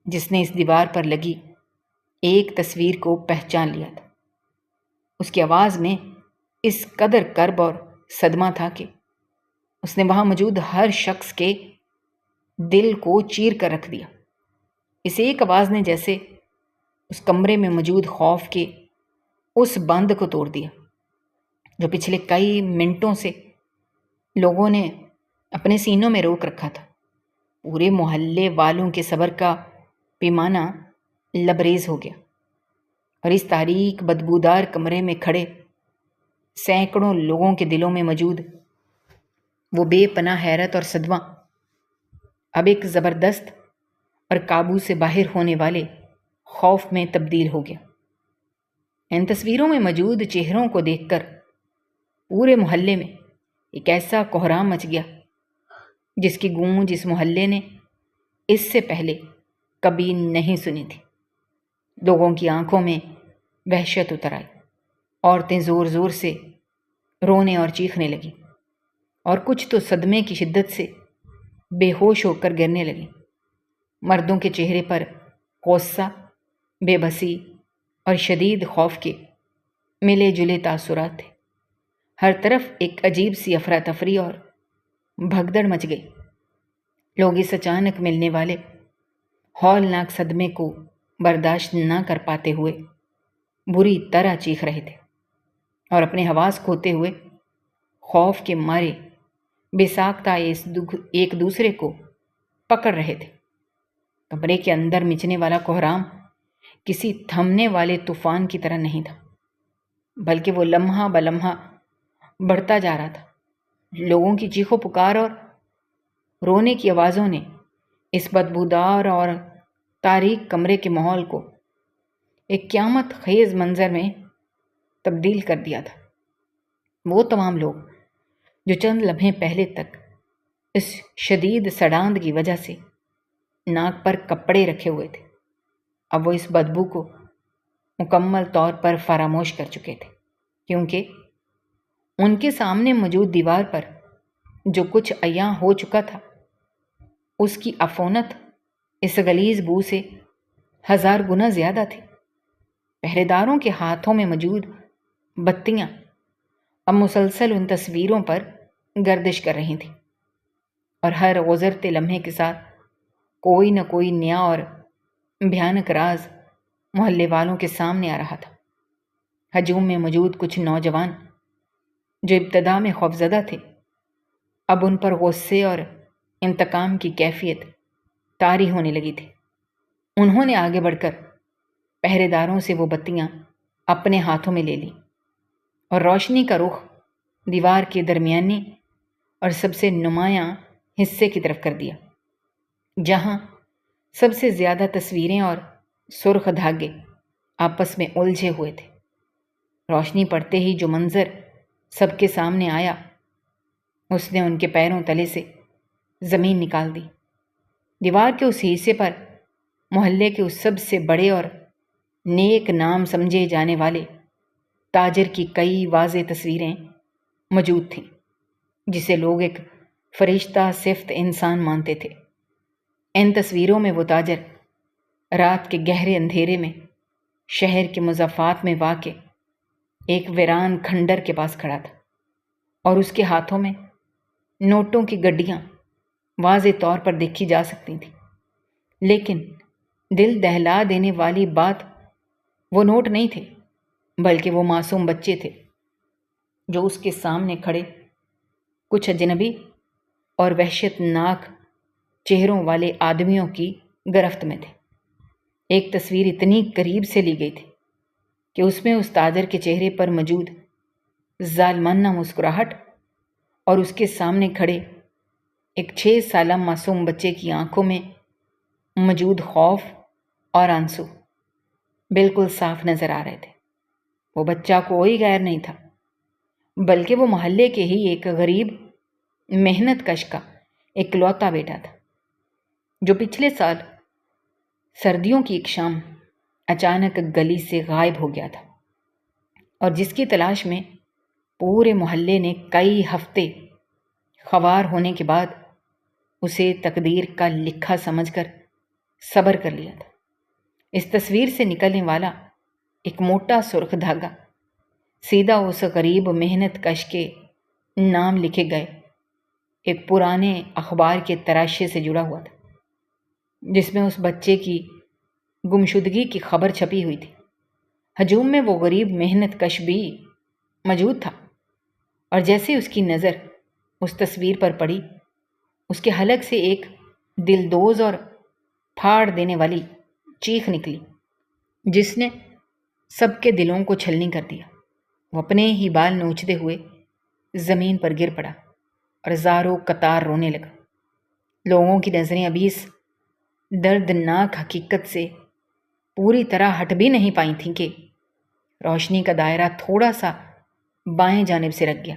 جس نے اس دیوار پر لگی ایک تصویر کو پہچان لیا تھا۔ اس کی آواز میں اس قدر کرب اور صدمہ تھا کہ اس نے وہاں موجود ہر شخص کے دل کو چیر کر رکھ دیا۔ اس ایک آواز نے جیسے اس کمرے میں موجود خوف کے اس بند کو توڑ دیا جو پچھلے کئی منٹوں سے لوگوں نے اپنے سینوں میں روک رکھا تھا۔ پورے محلے والوں کے صبر کا پیمانہ لبریز ہو گیا، اور اس تاریک بدبودار کمرے میں کھڑے سینکڑوں لوگوں کے دلوں میں موجود وہ بے پناہ حیرت اور صدمہ اب ایک زبردست اور قابو سے باہر ہونے والے خوف میں تبدیل ہو گیا۔ ان تصویروں میں موجود چہروں کو دیکھ کر پورے محلے میں ایک ایسا کوہرام مچ گیا جس کی گونج اس محلے نے اس سے پہلے کبھی نہیں سنی تھی۔ لوگوں کی آنکھوں میں وحشت اتر آئی، عورتیں زور زور سے رونے اور چیخنے لگیں، اور کچھ تو صدمے کی شدت سے بے ہوش ہو کر گرنے لگیں۔ مردوں کے چہرے پر غصہ، بے بسی اور شدید خوف کے ملے جلے تاثرات تھے۔ ہر طرف ایک عجیب سی افراتفری اور بھگدڑ مچ گئی۔ لوگ اس اچانک ملنے والے ہولناک صدمے کو برداشت نہ کر پاتے ہوئے بری طرح چیخ رہے تھے اور اپنے حواس کھوتے ہوئے خوف کے مارے بے ساختہ ایک دوسرے کو پکڑ رہے تھے۔ کمرے کے اندر مچنے والا کوہرام کسی تھمنے والے طوفان کی طرح نہیں تھا، بلکہ وہ لمحہ بلمحہ بڑھتا جا رہا تھا۔ لوگوں کی چیخو پکار اور رونے کی آوازوں نے اس بدبودار اور تاریک کمرے کے ماحول کو ایک قیامت خیز منظر میں تبدیل کر دیا تھا۔ وہ تمام لوگ جو چند لمحے پہلے تک اس شدید سڑاند کی وجہ سے ناک پر کپڑے رکھے ہوئے تھے، اب وہ اس بدبو کو مکمل طور پر فراموش کر چکے تھے، کیونکہ ان کے سامنے موجود دیوار پر جو کچھ عیاں ہو چکا تھا، اس کی عفونت اس غلیظ بو سے 1000 گنا زیادہ تھی۔ پہرے داروں کے ہاتھوں میں موجود بتیاں اب مسلسل ان تصویروں پر گردش کر رہی تھیں، اور ہر گزرتے لمحے کے ساتھ کوئی نہ کوئی نیا اور بھیانک راز محلے والوں کے سامنے آ رہا تھا۔ ہجوم میں موجود کچھ نوجوان جو ابتدا میں خوفزدہ تھے، اب ان پر غصے اور انتقام کی کیفیت طاری ہونے لگی تھی۔ انہوں نے آگے بڑھ کر پہرے داروں سے وہ بتیاں اپنے ہاتھوں میں لے لیں اور روشنی کا رخ دیوار کے درمیانی اور سب سے نمایاں حصے کی طرف کر دیا، جہاں سب سے زیادہ تصویریں اور سرخ دھاگے آپس میں الجھے ہوئے تھے۔ روشنی پڑتے ہی جو منظر سب کے سامنے آیا، اس نے ان کے پیروں تلے سے زمین نکال دی۔ دیوار کے اس حصے پر محلے کے اس سب سے بڑے اور نیک نام سمجھے جانے والے تاجر کی کئی واضح تصویریں موجود تھیں، جسے لوگ ایک فرشتہ صفت انسان مانتے تھے۔ ان تصویروں میں وہ تاجر رات کے گہرے اندھیرے میں شہر کے مضافات میں واقع ایک ویران کھنڈر کے پاس کھڑا تھا، اور اس کے ہاتھوں میں نوٹوں کی گڈیاں واضح طور پر دیکھی جا سکتی تھیں۔ لیکن دل دہلا دینے والی بات وہ نوٹ نہیں تھے، بلکہ وہ معصوم بچے تھے جو اس کے سامنے کھڑے کچھ اجنبی اور وحشت ناک چہروں والے آدمیوں کی گرفت میں تھے۔ ایک تصویر اتنی قریب سے لی گئی تھی کہ اس میں اس تاجر کے چہرے پر موجود ظالمانہ مسکراہٹ اور اس کے سامنے کھڑے ایک 6 سالہ معصوم بچے کی آنکھوں میں موجود خوف اور آنسو بالکل صاف نظر آ رہے تھے۔ وہ بچہ کوئی غیر نہیں تھا، بلکہ وہ محلے کے ہی ایک غریب محنت کش کا اکلوتا بیٹا تھا، جو پچھلے سال سردیوں کی ایک شام اچانک گلی سے غائب ہو گیا تھا، اور جس کی تلاش میں پورے محلے نے کئی ہفتے خوار ہونے کے بعد اسے تقدیر کا لکھا سمجھ کر صبر کر لیا تھا۔ اس تصویر سے نکلنے والا ایک موٹا سرخ دھاگا سیدھا اس غریب محنت کش کے نام لکھے گئے ایک پرانے اخبار کے تراشے سے جڑا ہوا تھا، جس میں اس بچے کی گمشدگی کی خبر چھپی ہوئی تھی۔ ہجوم میں وہ غریب محنت کش بھی موجود تھا، اور جیسے اس کی نظر اس تصویر پر پڑی، اس کے حلق سے ایک دلدوز اور پھاڑ دینے والی چیخ نکلی جس نے سب کے دلوں کو چھلنی کر دیا۔ وہ اپنے ہی بال نوچتے ہوئے زمین پر گر پڑا اور زاروں قطار رونے لگا۔ لوگوں کی نظریں ابھی اس دردناک حقیقت سے پوری طرح ہٹ بھی نہیں پائی تھیں کہ روشنی کا دائرہ تھوڑا سا بائیں جانب سے رک گیا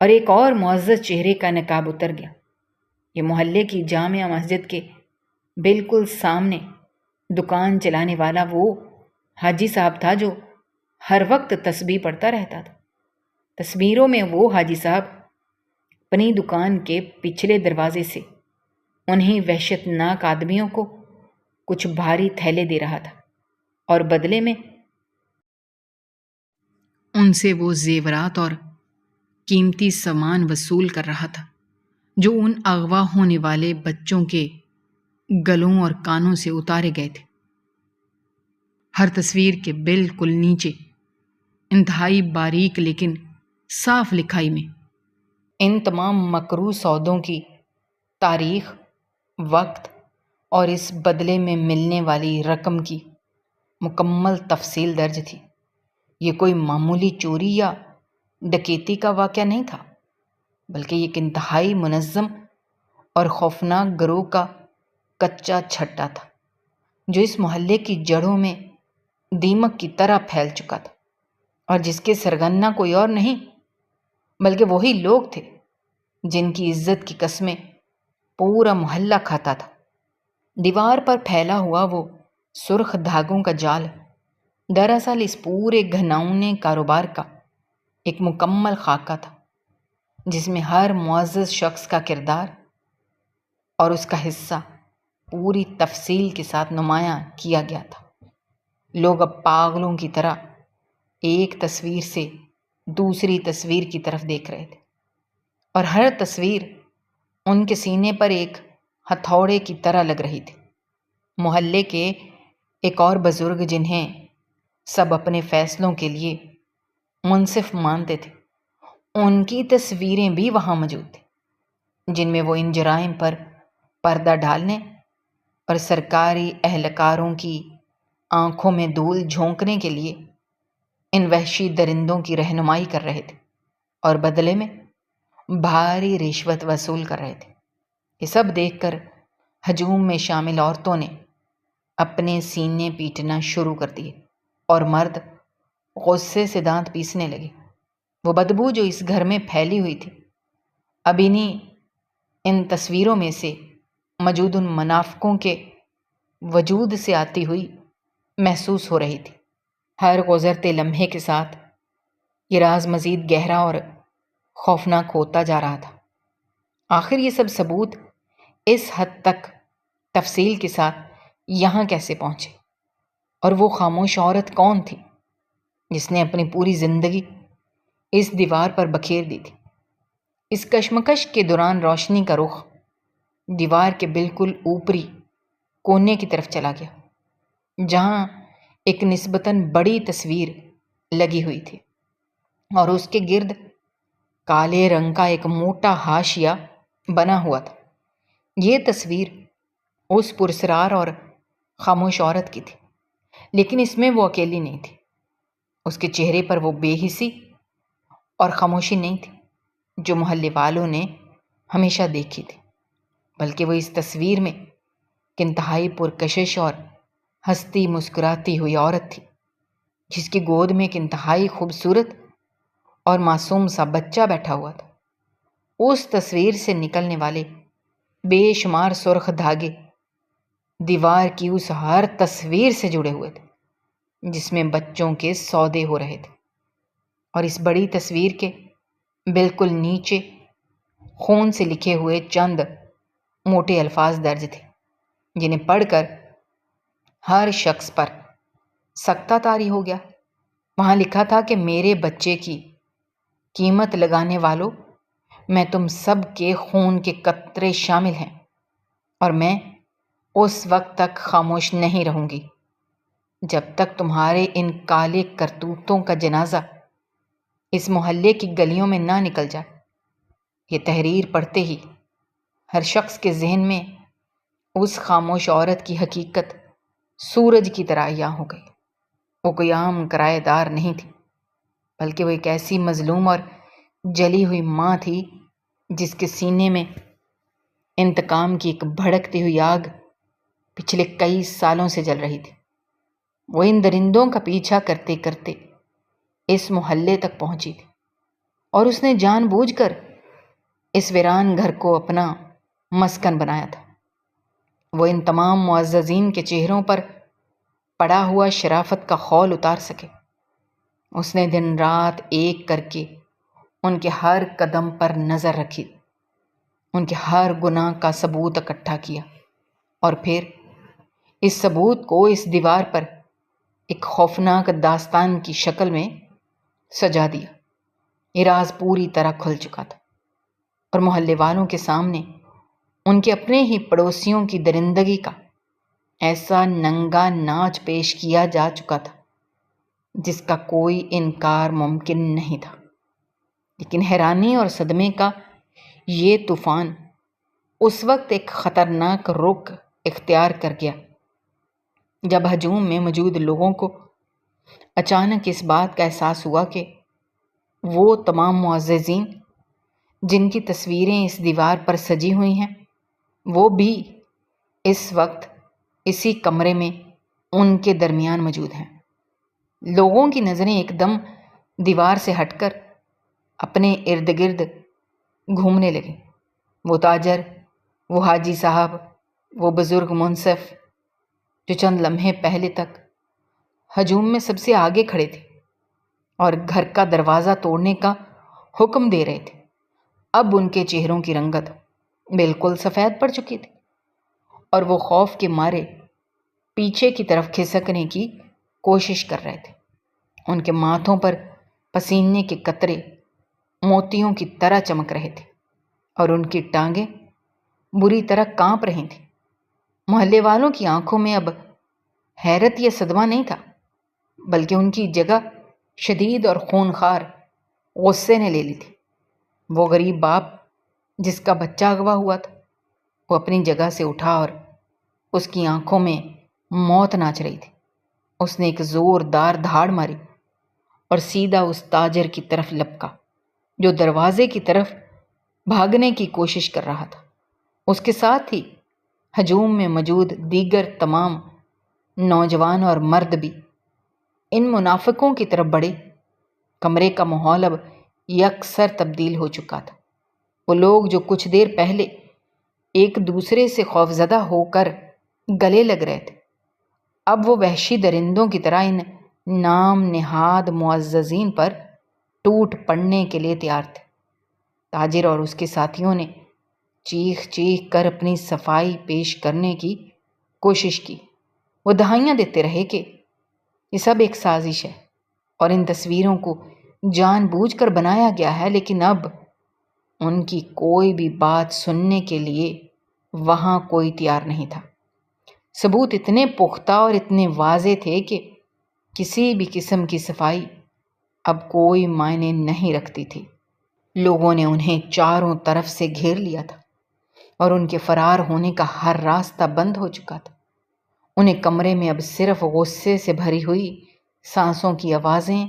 اور ایک اور معزز چہرے کا نقاب اتر گیا۔ یہ محلے کی جامع مسجد کے بالکل سامنے دکان چلانے والا وہ حاجی صاحب تھا جو ہر وقت تسبیح پڑھتا رہتا تھا۔ تصویروں میں وہ حاجی صاحب اپنی دکان کے پچھلے دروازے سے انہیں وحشت ناک آدمیوں کو کچھ بھاری تھیلے دے رہا تھا، اور بدلے میں ان سے وہ زیورات اور قیمتی سامان وصول کر رہا تھا جو ان اغوا ہونے والے بچوں کے گلوں اور کانوں سے اتارے گئے تھے۔ ہر تصویر کے بالکل نیچے انتہائی باریک لیکن صاف لکھائی میں ان تمام مکروہ سودوں کی تاریخ، وقت اور اس بدلے میں ملنے والی رقم کی مکمل تفصیل درج تھی۔ یہ کوئی معمولی چوری یا ڈکیتی کا واقعہ نہیں تھا، بلکہ ایک انتہائی منظم اور خوفناک گروہ کا کچا چھٹا تھا جو اس محلے کی جڑوں میں دیمک کی طرح پھیل چکا تھا، اور جس کے سرگنا کوئی اور نہیں بلکہ وہی لوگ تھے جن کی عزت کی قسمیں پورا محلہ کھاتا تھا۔ دیوار پر پھیلا ہوا وہ سرخ دھاگوں کا جال دراصل اس پورے گھناؤنے کاروبار کا ایک مکمل خاکہ تھا، جس میں ہر معزز شخص کا کردار اور اس کا حصہ پوری تفصیل کے ساتھ نمایاں کیا گیا تھا۔ لوگ اب پاگلوں کی طرح ایک تصویر سے دوسری تصویر کی طرف دیکھ رہے تھے، اور ہر تصویر ان کے سینے پر ایک ہتھوڑے کی طرح لگ رہی تھی۔ محلے کے ایک اور بزرگ جنہیں سب اپنے فیصلوں کے لیے منصف مانتے تھے، ان کی تصویریں بھی وہاں موجود تھیں، جن میں وہ ان جرائم پر پردہ ڈالنے اور سرکاری اہلکاروں کی آنکھوں میں دھول جھونکنے کے لیے ان وحشی درندوں کی رہنمائی کر رہے تھے، اور بدلے میں بھاری رشوت وصول کر رہے تھے۔ یہ سب دیکھ کر ہجوم میں شامل عورتوں نے اپنے سینے پیٹنا شروع کر دیے، اور مرد غصے سے دانت پیسنے لگے۔ وہ بدبو جو اس گھر میں پھیلی ہوئی تھی اب ان تصویروں میں سے موجود ان منافقوں کے وجود سے آتی ہوئی محسوس ہو رہی تھی۔ ہر گزرتے لمحے کے ساتھ یہ راز مزید گہرا اور خوفناک ہوتا جا رہا تھا۔ آخر یہ سب ثبوت اس حد تک تفصیل کے ساتھ یہاں کیسے پہنچے؟ اور وہ خاموش عورت کون تھی جس نے اپنی پوری زندگی اس دیوار پر بکھیر دی تھی؟ اس کشمکش کے دوران روشنی کا رخ دیوار کے بالکل اوپری کونے کی طرف چلا گیا، جہاں ایک نسبتاً بڑی تصویر لگی ہوئی تھی اور اس کے گرد کالے رنگ کا ایک موٹا حاشیہ بنا ہوا تھا۔ یہ تصویر اس پراسرار اور خاموش عورت کی تھی، لیکن اس میں وہ اکیلی نہیں تھی۔ اس کے چہرے پر وہ بے حسی اور خاموشی نہیں تھی جو محلے والوں نے ہمیشہ دیکھی تھی، بلکہ وہ اس تصویر میں ایک انتہائی پرکشش اور ہنستی مسکراتی ہوئی عورت تھی، جس کی گود میں ایک انتہائی خوبصورت اور معصوم سا بچہ بیٹھا ہوا تھا۔ اس تصویر سے نکلنے والے بے شمار سرخ دھاگے دیوار کی اس ہر تصویر سے جڑے ہوئے تھے جس میں بچوں کے سودے ہو رہے تھے، اور اس بڑی تصویر کے بالکل نیچے خون سے لکھے ہوئے چند موٹے الفاظ درج تھے جنہیں پڑھ کر ہر شخص پر سکتہ طاری ہو گیا۔ وہاں لکھا تھا کہ میرے بچے کی قیمت لگانے والوں میں تم سب کے خون کے قطرے شامل ہیں، اور میں اس وقت تک خاموش نہیں رہوں گی جب تک تمہارے ان کالے کرتوتوں کا جنازہ اس محلے کی گلیوں میں نہ نکل جائے۔ یہ تحریر پڑھتے ہی ہر شخص کے ذہن میں اس خاموش عورت کی حقیقت سورج کی طرح عیاں ہو گئی۔ وہ کوئی عام کرایہ دار نہیں تھی، بلکہ وہ ایک ایسی مظلوم اور جلی ہوئی ماں تھی جس کے سینے میں انتقام کی ایک بھڑکتی ہوئی آگ پچھلے کئی سالوں سے جل رہی تھی۔ وہ ان درندوں کا پیچھا کرتے کرتے اس محلے تک پہنچی تھی، اور اس نے جان بوجھ کر اس ویران گھر کو اپنا مسکن بنایا تھا۔ وہ ان تمام معززین کے چہروں پر پڑا ہوا شرافت کا خول اتار سکے۔ اس نے دن رات ایک کر کے ان کے ہر قدم پر نظر رکھی، ان کے ہر گناہ کا ثبوت اکٹھا کیا، اور پھر اس ثبوت کو اس دیوار پر ایک خوفناک داستان کی شکل میں سجا دیا۔ یہ راز پوری طرح کھل چکا تھا، اور محلے والوں کے سامنے ان کے اپنے ہی پڑوسیوں کی درندگی کا ایسا ننگا ناچ پیش کیا جا چکا تھا جس کا کوئی انکار ممکن نہیں تھا۔ لیکن حیرانی اور صدمے کا یہ طوفان اس وقت ایک خطرناک رخ اختیار کر گیا جب ہجوم میں موجود لوگوں کو اچانک اس بات کا احساس ہوا کہ وہ تمام معززین جن کی تصویریں اس دیوار پر سجی ہوئی ہیں، وہ بھی اس وقت اسی کمرے میں ان کے درمیان موجود ہیں۔ لوگوں کی نظریں ایک دم دیوار سے ہٹ کر اپنے ارد گرد گھومنے لگیں۔ وہ تاجر، وہ حاجی صاحب، وہ بزرگ منصف جو چند لمحے پہلے تک ہجوم میں سب سے آگے کھڑے تھے اور گھر کا دروازہ توڑنے کا حکم دے رہے تھے، اب ان کے چہروں کی رنگت بالکل سفید پڑ چکی تھی، اور وہ خوف کے مارے پیچھے کی طرف کھسکنے کی کوشش کر رہے تھے۔ ان کے ماتھوں پر پسینے کے قطرے موتیوں کی طرح چمک رہے تھے، اور ان کی ٹانگیں بری طرح کانپ رہی تھیں۔ محلے والوں کی آنکھوں میں اب حیرت یا صدمہ نہیں تھا، بلکہ ان کی جگہ شدید اور خونخوار غصے نے لے لی تھی۔ وہ غریب باپ جس کا بچہ اغوا ہوا تھا، وہ اپنی جگہ سے اٹھا اور اس کی آنکھوں میں موت ناچ رہی تھی۔ اس نے ایک زوردار دھاڑ ماری اور سیدھا اس تاجر کی طرف لپکا جو دروازے کی طرف بھاگنے کی کوشش کر رہا تھا۔ اس کے ساتھ ہی ہجوم میں موجود دیگر تمام نوجوان اور مرد بھی ان منافقوں کی طرف بڑھے۔ کمرے کا ماحول اب یکسر تبدیل ہو چکا تھا۔ وہ لوگ جو کچھ دیر پہلے ایک دوسرے سے خوفزدہ ہو کر گلے لگ رہے تھے، اب وہ وحشی درندوں کی طرح ان نام نہاد معززین پر ٹوٹ پڑنے کے لیے تیار تھے۔ تاجر اور اس کے ساتھیوں نے چیخ چیخ کر اپنی صفائی پیش کرنے کی کوشش کی۔ وہ دہائیاں دیتے رہے کہ یہ سب ایک سازش ہے اور ان تصویروں کو جان بوجھ کر بنایا گیا ہے، لیکن اب ان کی کوئی بھی بات سننے کے لیے وہاں کوئی تیار نہیں تھا۔ ثبوت اتنے پختہ اور اتنے واضح تھے کہ کسی بھی قسم کی صفائی اب کوئی معنی نہیں رکھتی تھی۔ لوگوں نے انہیں چاروں طرف سے گھیر لیا تھا اور ان کے فرار ہونے کا ہر راستہ بند ہو چکا تھا۔ انہیں کمرے میں اب صرف غصے سے بھری ہوئی سانسوں کی آوازیں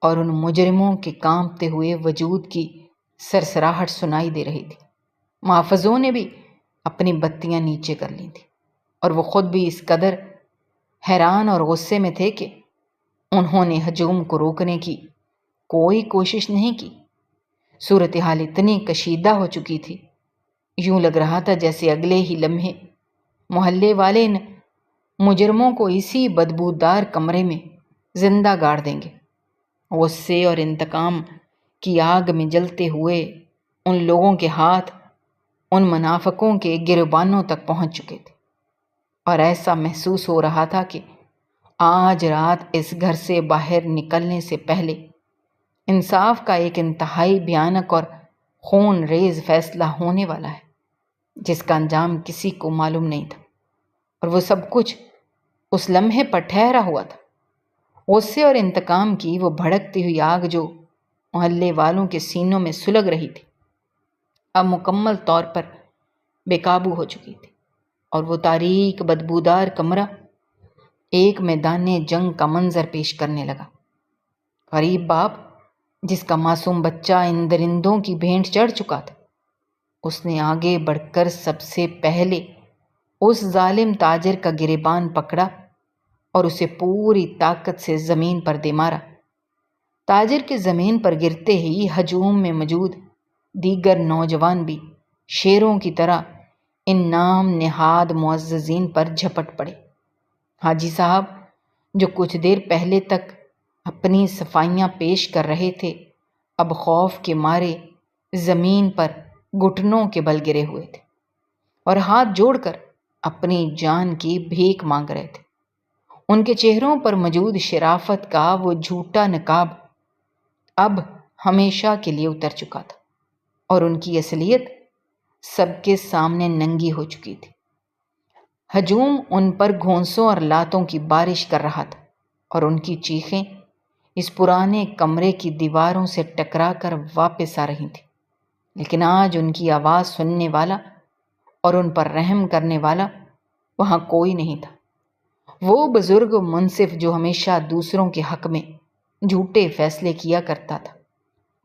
اور ان مجرموں کے کانپتے ہوئے وجود کی سرسراہٹ سنائی دے رہی تھی۔ محافظوں نے بھی اپنی بتیاں نیچے کر لی تھیں اور وہ خود بھی اس قدر حیران اور غصے میں تھے کہ انہوں نے ہجوم کو روکنے کی کوئی کوشش نہیں کی۔ صورتحال اتنی کشیدہ ہو چکی تھی، یوں لگ رہا تھا جیسے اگلے ہی لمحے محلے والے ان مجرموں کو اسی بدبودار کمرے میں زندہ گاڑ دیں گے۔ غصے اور انتقام کی آگ میں جلتے ہوئے ان لوگوں کے ہاتھ ان منافقوں کے گریبانوں تک پہنچ چکے تھے، اور ایسا محسوس ہو رہا تھا کہ آج رات اس گھر سے باہر نکلنے سے پہلے انصاف کا ایک انتہائی بھیانک اور خون ریز فیصلہ ہونے والا ہے، جس کا انجام کسی کو معلوم نہیں تھا، اور وہ سب کچھ اس لمحے پر ٹھہرا ہوا تھا۔ غصے اور انتقام کی وہ بھڑکتی ہوئی آگ جو محلے والوں کے سینوں میں سلگ رہی تھی، اب مکمل طور پر بے قابو ہو چکی تھی، اور وہ تاریک بدبودار کمرہ ایک میدان جنگ کا منظر پیش کرنے لگا۔ غریب باپ جس کا معصوم بچہ ان درندوں کی بھینٹ چڑھ چکا تھا، اس نے آگے بڑھ کر سب سے پہلے اس ظالم تاجر کا گریبان پکڑا اور اسے پوری طاقت سے زمین پر دے مارا۔ تاجر کے زمین پر گرتے ہی ہجوم میں موجود دیگر نوجوان بھی شیروں کی طرح ان نام نہاد معززین پر جھپٹ پڑے۔ حاجی صاحب جو کچھ دیر پہلے تک اپنی صفائیاں پیش کر رہے تھے، اب خوف کے مارے زمین پر گھٹنوں کے بل گرے ہوئے تھے اور ہاتھ جوڑ کر اپنی جان کی بھیک مانگ رہے تھے۔ ان کے چہروں پر موجود شرافت کا وہ جھوٹا نقاب اب ہمیشہ کے لیے اتر چکا تھا، اور ان کی اصلیت سب کے سامنے ننگی ہو چکی تھی۔ ہجوم ان پر گھونسوں اور لاتوں کی بارش کر رہا تھا، اور ان کی چیخیں اس پرانے کمرے کی دیواروں سے ٹکرا کر واپس آ رہی تھیں، لیکن آج ان کی آواز سننے والا اور ان پر رحم کرنے والا وہاں کوئی نہیں تھا۔ وہ بزرگ منصف جو ہمیشہ دوسروں کے حق میں جھوٹے فیصلے کیا کرتا تھا،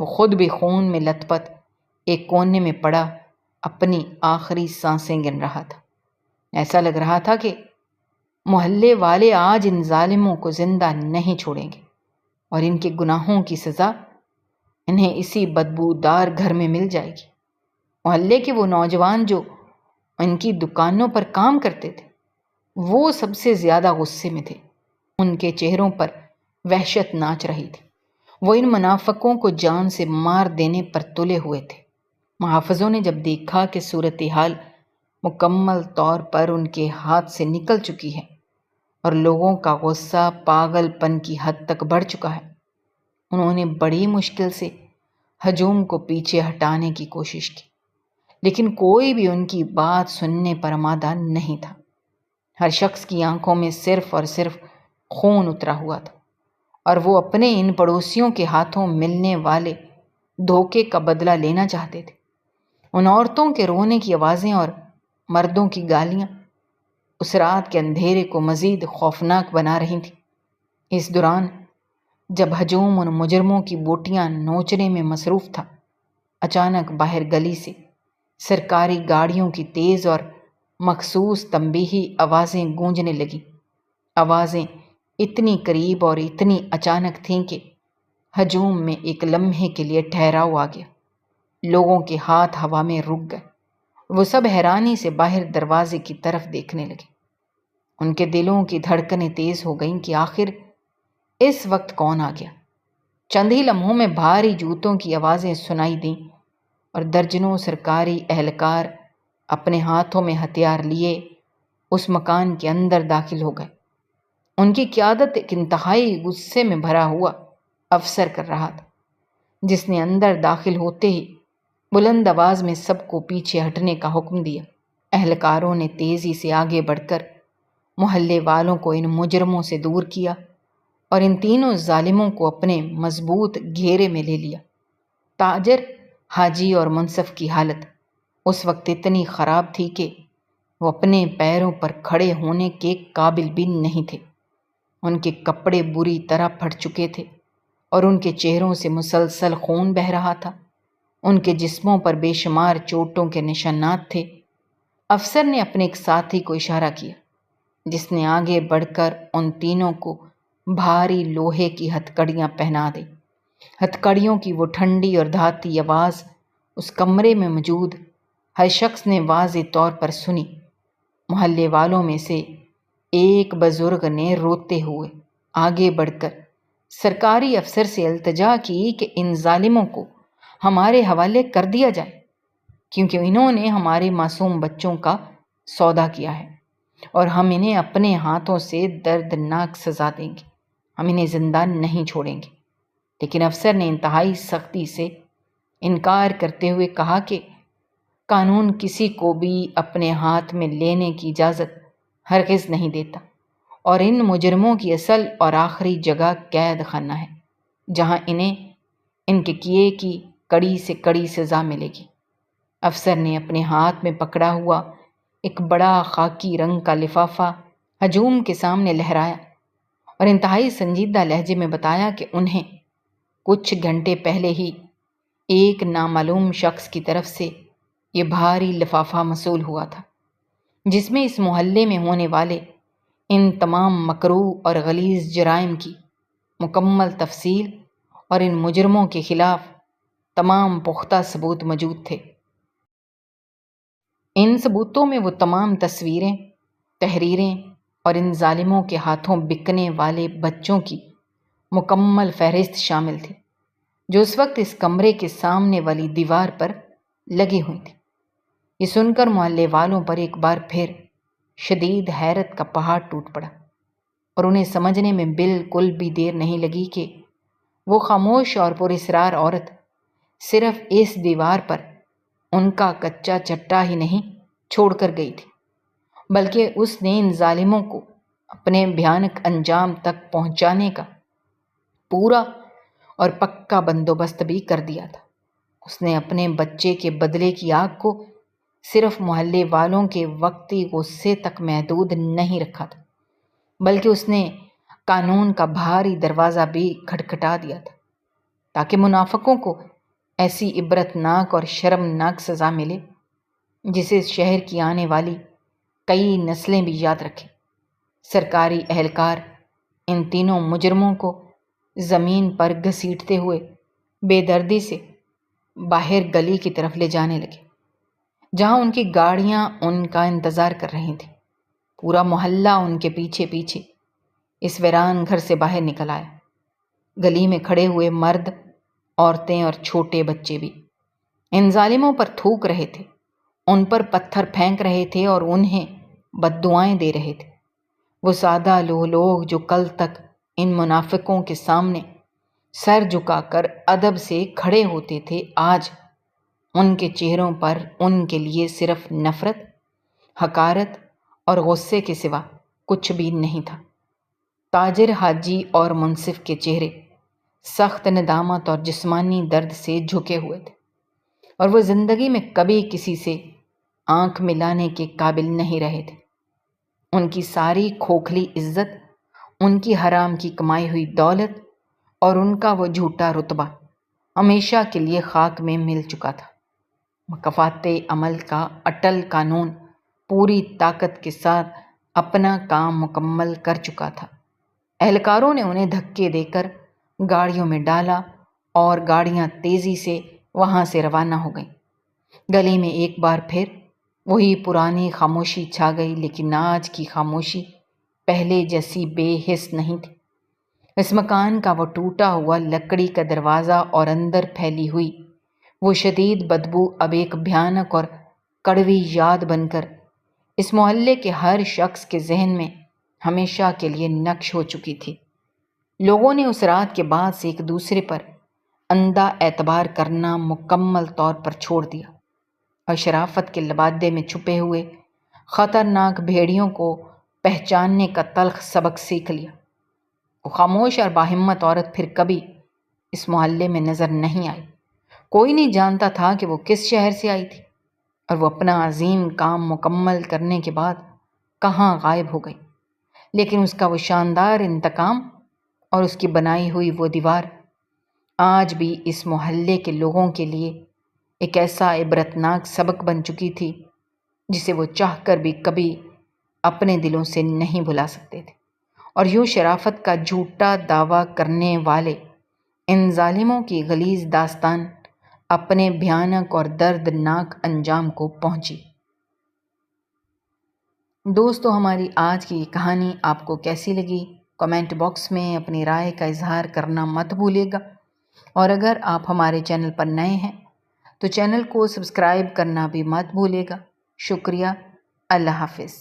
وہ خود بھی خون میں لت پت ایک کونے میں پڑا اپنی آخری سانسیں گن رہا تھا۔ ایسا لگ رہا تھا کہ محلے والے آج ان ظالموں کو زندہ نہیں چھوڑیں گے، اور ان کے گناہوں کی سزا انہیں اسی بدبودار گھر میں مل جائے گی۔ محلے کے وہ نوجوان جو ان کی دکانوں پر کام کرتے تھے، وہ سب سے زیادہ غصے میں تھے۔ ان کے چہروں پر وحشت ناچ رہی تھی، وہ ان منافقوں کو جان سے مار دینے پر تلے ہوئے تھے۔ محافظوں نے جب دیکھا کہ صورتحال مکمل طور پر ان کے ہاتھ سے نکل چکی ہے اور لوگوں کا غصہ پاگل پن کی حد تک بڑھ چکا ہے، انہوں نے بڑی مشکل سے ہجوم کو پیچھے ہٹانے کی کوشش کی، لیکن کوئی بھی ان کی بات سننے پر آمادہ نہیں تھا۔ ہر شخص کی آنکھوں میں صرف اور صرف خون اترا ہوا تھا، اور وہ اپنے ان پڑوسیوں کے ہاتھوں ملنے والے دھوکے کا بدلہ لینا چاہتے تھے۔ ان عورتوں کے رونے کی آوازیں اور مردوں کی گالیاں اس رات کے اندھیرے کو مزید خوفناک بنا رہی تھیں۔ اس دوران جب ہجوم ان مجرموں کی بوٹیاں نوچنے میں مصروف تھا، اچانک باہر گلی سے سرکاری گاڑیوں کی تیز اور مخصوص تنبیہی آوازیں گونجنے لگیں۔ آوازیں اتنی قریب اور اتنی اچانک تھیں کہ ہجوم میں ایک لمحے کے لیے ٹھہراؤ آ گیا۔ لوگوں کے ہاتھ ہوا میں رک گئے، وہ سب حیرانی سے باہر دروازے کی طرف دیکھنے لگے۔ ان کے دلوں کی دھڑکنیں تیز ہو گئیں کہ آخر اس وقت کون آ گیا۔ چند ہی لمحوں میں بھاری جوتوں کی آوازیں سنائی دیں اور درجنوں سرکاری اہلکار اپنے ہاتھوں میں ہتھیار لیے اس مکان کے اندر داخل ہو گئے۔ ان کی قیادت ایک انتہائی غصے میں بھرا ہوا افسر کر رہا تھا، جس نے اندر داخل ہوتے ہی بلند آواز میں سب کو پیچھے ہٹنے کا حکم دیا۔ اہلکاروں نے تیزی سے آگے بڑھ کر محلے والوں کو ان مجرموں سے دور کیا اور ان تینوں ظالموں کو اپنے مضبوط گھیرے میں لے لیا۔ تاجر، حاجی اور منصف کی حالت اس وقت اتنی خراب تھی کہ وہ اپنے پیروں پر کھڑے ہونے کے قابل بھی نہیں تھے۔ ان کے کپڑے بری طرح پھٹ چکے تھے اور ان کے چہروں سے مسلسل خون بہہ رہا تھا۔ ان کے جسموں پر بے شمار چوٹوں کے نشانات تھے۔ افسر نے اپنے ایک ساتھی کو اشارہ کیا، جس نے آگے بڑھ کر ان تینوں کو بھاری لوہے کی ہتھکڑیاں پہنا دی۔ ہتھکڑیوں کی وہ ٹھنڈی اور دھاتی آواز اس کمرے میں موجود ہر شخص نے واضح طور پر سنی۔ محلے والوں میں سے ایک بزرگ نے روتے ہوئے آگے بڑھ کر سرکاری افسر سے التجا کی کہ ان ظالموں کو ہمارے حوالے کر دیا جائے، کیونکہ انہوں نے ہمارے معصوم بچوں کا سودا کیا ہے اور ہم انہیں اپنے ہاتھوں سے دردناک سزا دیں گے۔ ہم انہیں زندہ نہیں چھوڑیں گے۔ لیکن افسر نے انتہائی سختی سے انکار کرتے ہوئے کہا کہ قانون کسی کو بھی اپنے ہاتھ میں لینے کی اجازت ہرگز نہیں دیتا، اور ان مجرموں کی اصل اور آخری جگہ قید خانہ ہے، جہاں انہیں ان کے کیے کی کڑی سے کڑی سزا ملے گی۔ افسر نے اپنے ہاتھ میں پکڑا ہوا ایک بڑا خاکی رنگ کا لفافہ ہجوم کے سامنے لہرایا اور انتہائی سنجیدہ لہجے میں بتایا کہ انہیں کچھ گھنٹے پہلے ہی ایک نامعلوم شخص کی طرف سے یہ بھاری لفافہ موصول ہوا تھا، جس میں اس محلے میں ہونے والے ان تمام مکروہ اور غلیظ جرائم کی مکمل تفصیل اور ان مجرموں کے خلاف تمام پختہ ثبوت موجود تھے۔ ان ثبوتوں میں وہ تمام تصویریں، تحریریں اور ان ظالموں کے ہاتھوں بکنے والے بچوں کی مکمل فہرست شامل تھی، جو اس وقت اس کمرے کے سامنے والی دیوار پر لگی ہوئی تھی۔ یہ سن کر محلے والوں پر ایک بار پھر شدید حیرت کا پہاڑ ٹوٹ پڑا، اور انہیں سمجھنے میں بالکل بھی دیر نہیں لگی کہ وہ خاموش اور پراسرار عورت صرف اس دیوار پر ان کا کچا چٹا ہی نہیں چھوڑ کر گئی تھی، بلکہ اس نے ان ظالموں کو اپنے بھیانک انجام تک پہنچانے کا پورا اور پکا بندوبست بھی کر دیا تھا۔ اس نے اپنے بچے کے بدلے کی آگ کو صرف محلے والوں کے وقتی غصے تک محدود نہیں رکھا تھا، بلکہ اس نے قانون کا بھاری دروازہ بھی کھٹکھٹا دیا تھا، تاکہ منافقوں کو ایسی عبرتناک اور شرمناک سزا ملے جسے اس شہر کی آنے والی کئی نسلیں بھی یاد رکھیں۔ سرکاری اہلکار ان تینوں مجرموں کو زمین پر گھسیٹتے ہوئے بے دردی سے باہر گلی کی طرف لے جانے لگے، جہاں ان کی گاڑیاں ان کا انتظار کر رہی تھیں۔ پورا محلہ ان کے پیچھے پیچھے اس ویران گھر سے باہر نکل آیا۔ گلی میں کھڑے ہوئے مرد، عورتیں اور چھوٹے بچے بھی ان ظالموں پر تھوک رہے تھے، ان پر پتھر پھینک رہے تھے اور انہیں بددعائیں دے رہے تھے۔ وہ سادہ لوگ جو کل تک ان منافقوں کے سامنے سر جھکا کر ادب سے کھڑے ہوتے تھے، آج ان کے چہروں پر ان کے لیے صرف نفرت، حقارت اور غصے کے سوا کچھ بھی نہیں تھا۔ تاجر، حاجی اور منصف کے چہرے سخت ندامت اور جسمانی درد سے جھکے ہوئے تھے، اور وہ زندگی میں کبھی کسی سے آنکھ ملانے کے قابل نہیں رہے تھے۔ ان کی ساری کھوکھلی عزت، ان کی حرام کی کمائی ہوئی دولت اور ان کا وہ جھوٹا رتبہ ہمیشہ کے لیے خاک میں مل چکا تھا۔ مکافات عمل کا اٹل قانون پوری طاقت کے ساتھ اپنا کام مکمل کر چکا تھا۔ اہلکاروں نے انہیں دھکے دے کر گاڑیوں میں ڈالا اور گاڑیاں تیزی سے وہاں سے روانہ ہو گئیں۔ گلی میں ایک بار پھر وہی پرانی خاموشی چھا گئی، لیکن آج کی خاموشی پہلے جیسی بے حس نہیں تھی۔ اس مکان کا وہ ٹوٹا ہوا لکڑی کا دروازہ اور اندر پھیلی ہوئی وہ شدید بدبو اب ایک بھیانک اور کڑوی یاد بن کر اس محلے کے ہر شخص کے ذہن میں ہمیشہ کے لیے نقش ہو چکی تھی۔ لوگوں نے اس رات کے بعد سے ایک دوسرے پر اندھا اعتبار کرنا مکمل طور پر چھوڑ دیا اور شرافت کے لبادے میں چھپے ہوئے خطرناک بھیڑیوں کو پہچاننے کا تلخ سبق سیکھ لیا۔ وہ خاموش اور باہمت عورت پھر کبھی اس محلے میں نظر نہیں آئی۔ کوئی نہیں جانتا تھا کہ وہ کس شہر سے آئی تھی اور وہ اپنا عظیم کام مکمل کرنے کے بعد کہاں غائب ہو گئی، لیکن اس کا وہ شاندار انتقام اور اس کی بنائی ہوئی وہ دیوار آج بھی اس محلے کے لوگوں کے لیے ایک ایسا عبرتناک سبق بن چکی تھی جسے وہ چاہ کر بھی کبھی اپنے دلوں سے نہیں بھلا سکتے تھے۔ اور یوں شرافت کا جھوٹا دعویٰ کرنے والے ان ظالموں کی غلیظ داستان اپنے بھیانک اور دردناک انجام کو پہنچی۔ دوستو، ہماری آج کی یہ کہانی آپ کو کیسی لگی؟ کمنٹ باکس میں اپنی رائے کا اظہار کرنا مت بھولیے گا، اور اگر آپ ہمارے چینل پر نئے ہیں تو چینل کو سبسکرائب کرنا بھی مت بھولیے گا۔ شکریہ۔ اللہ حافظ۔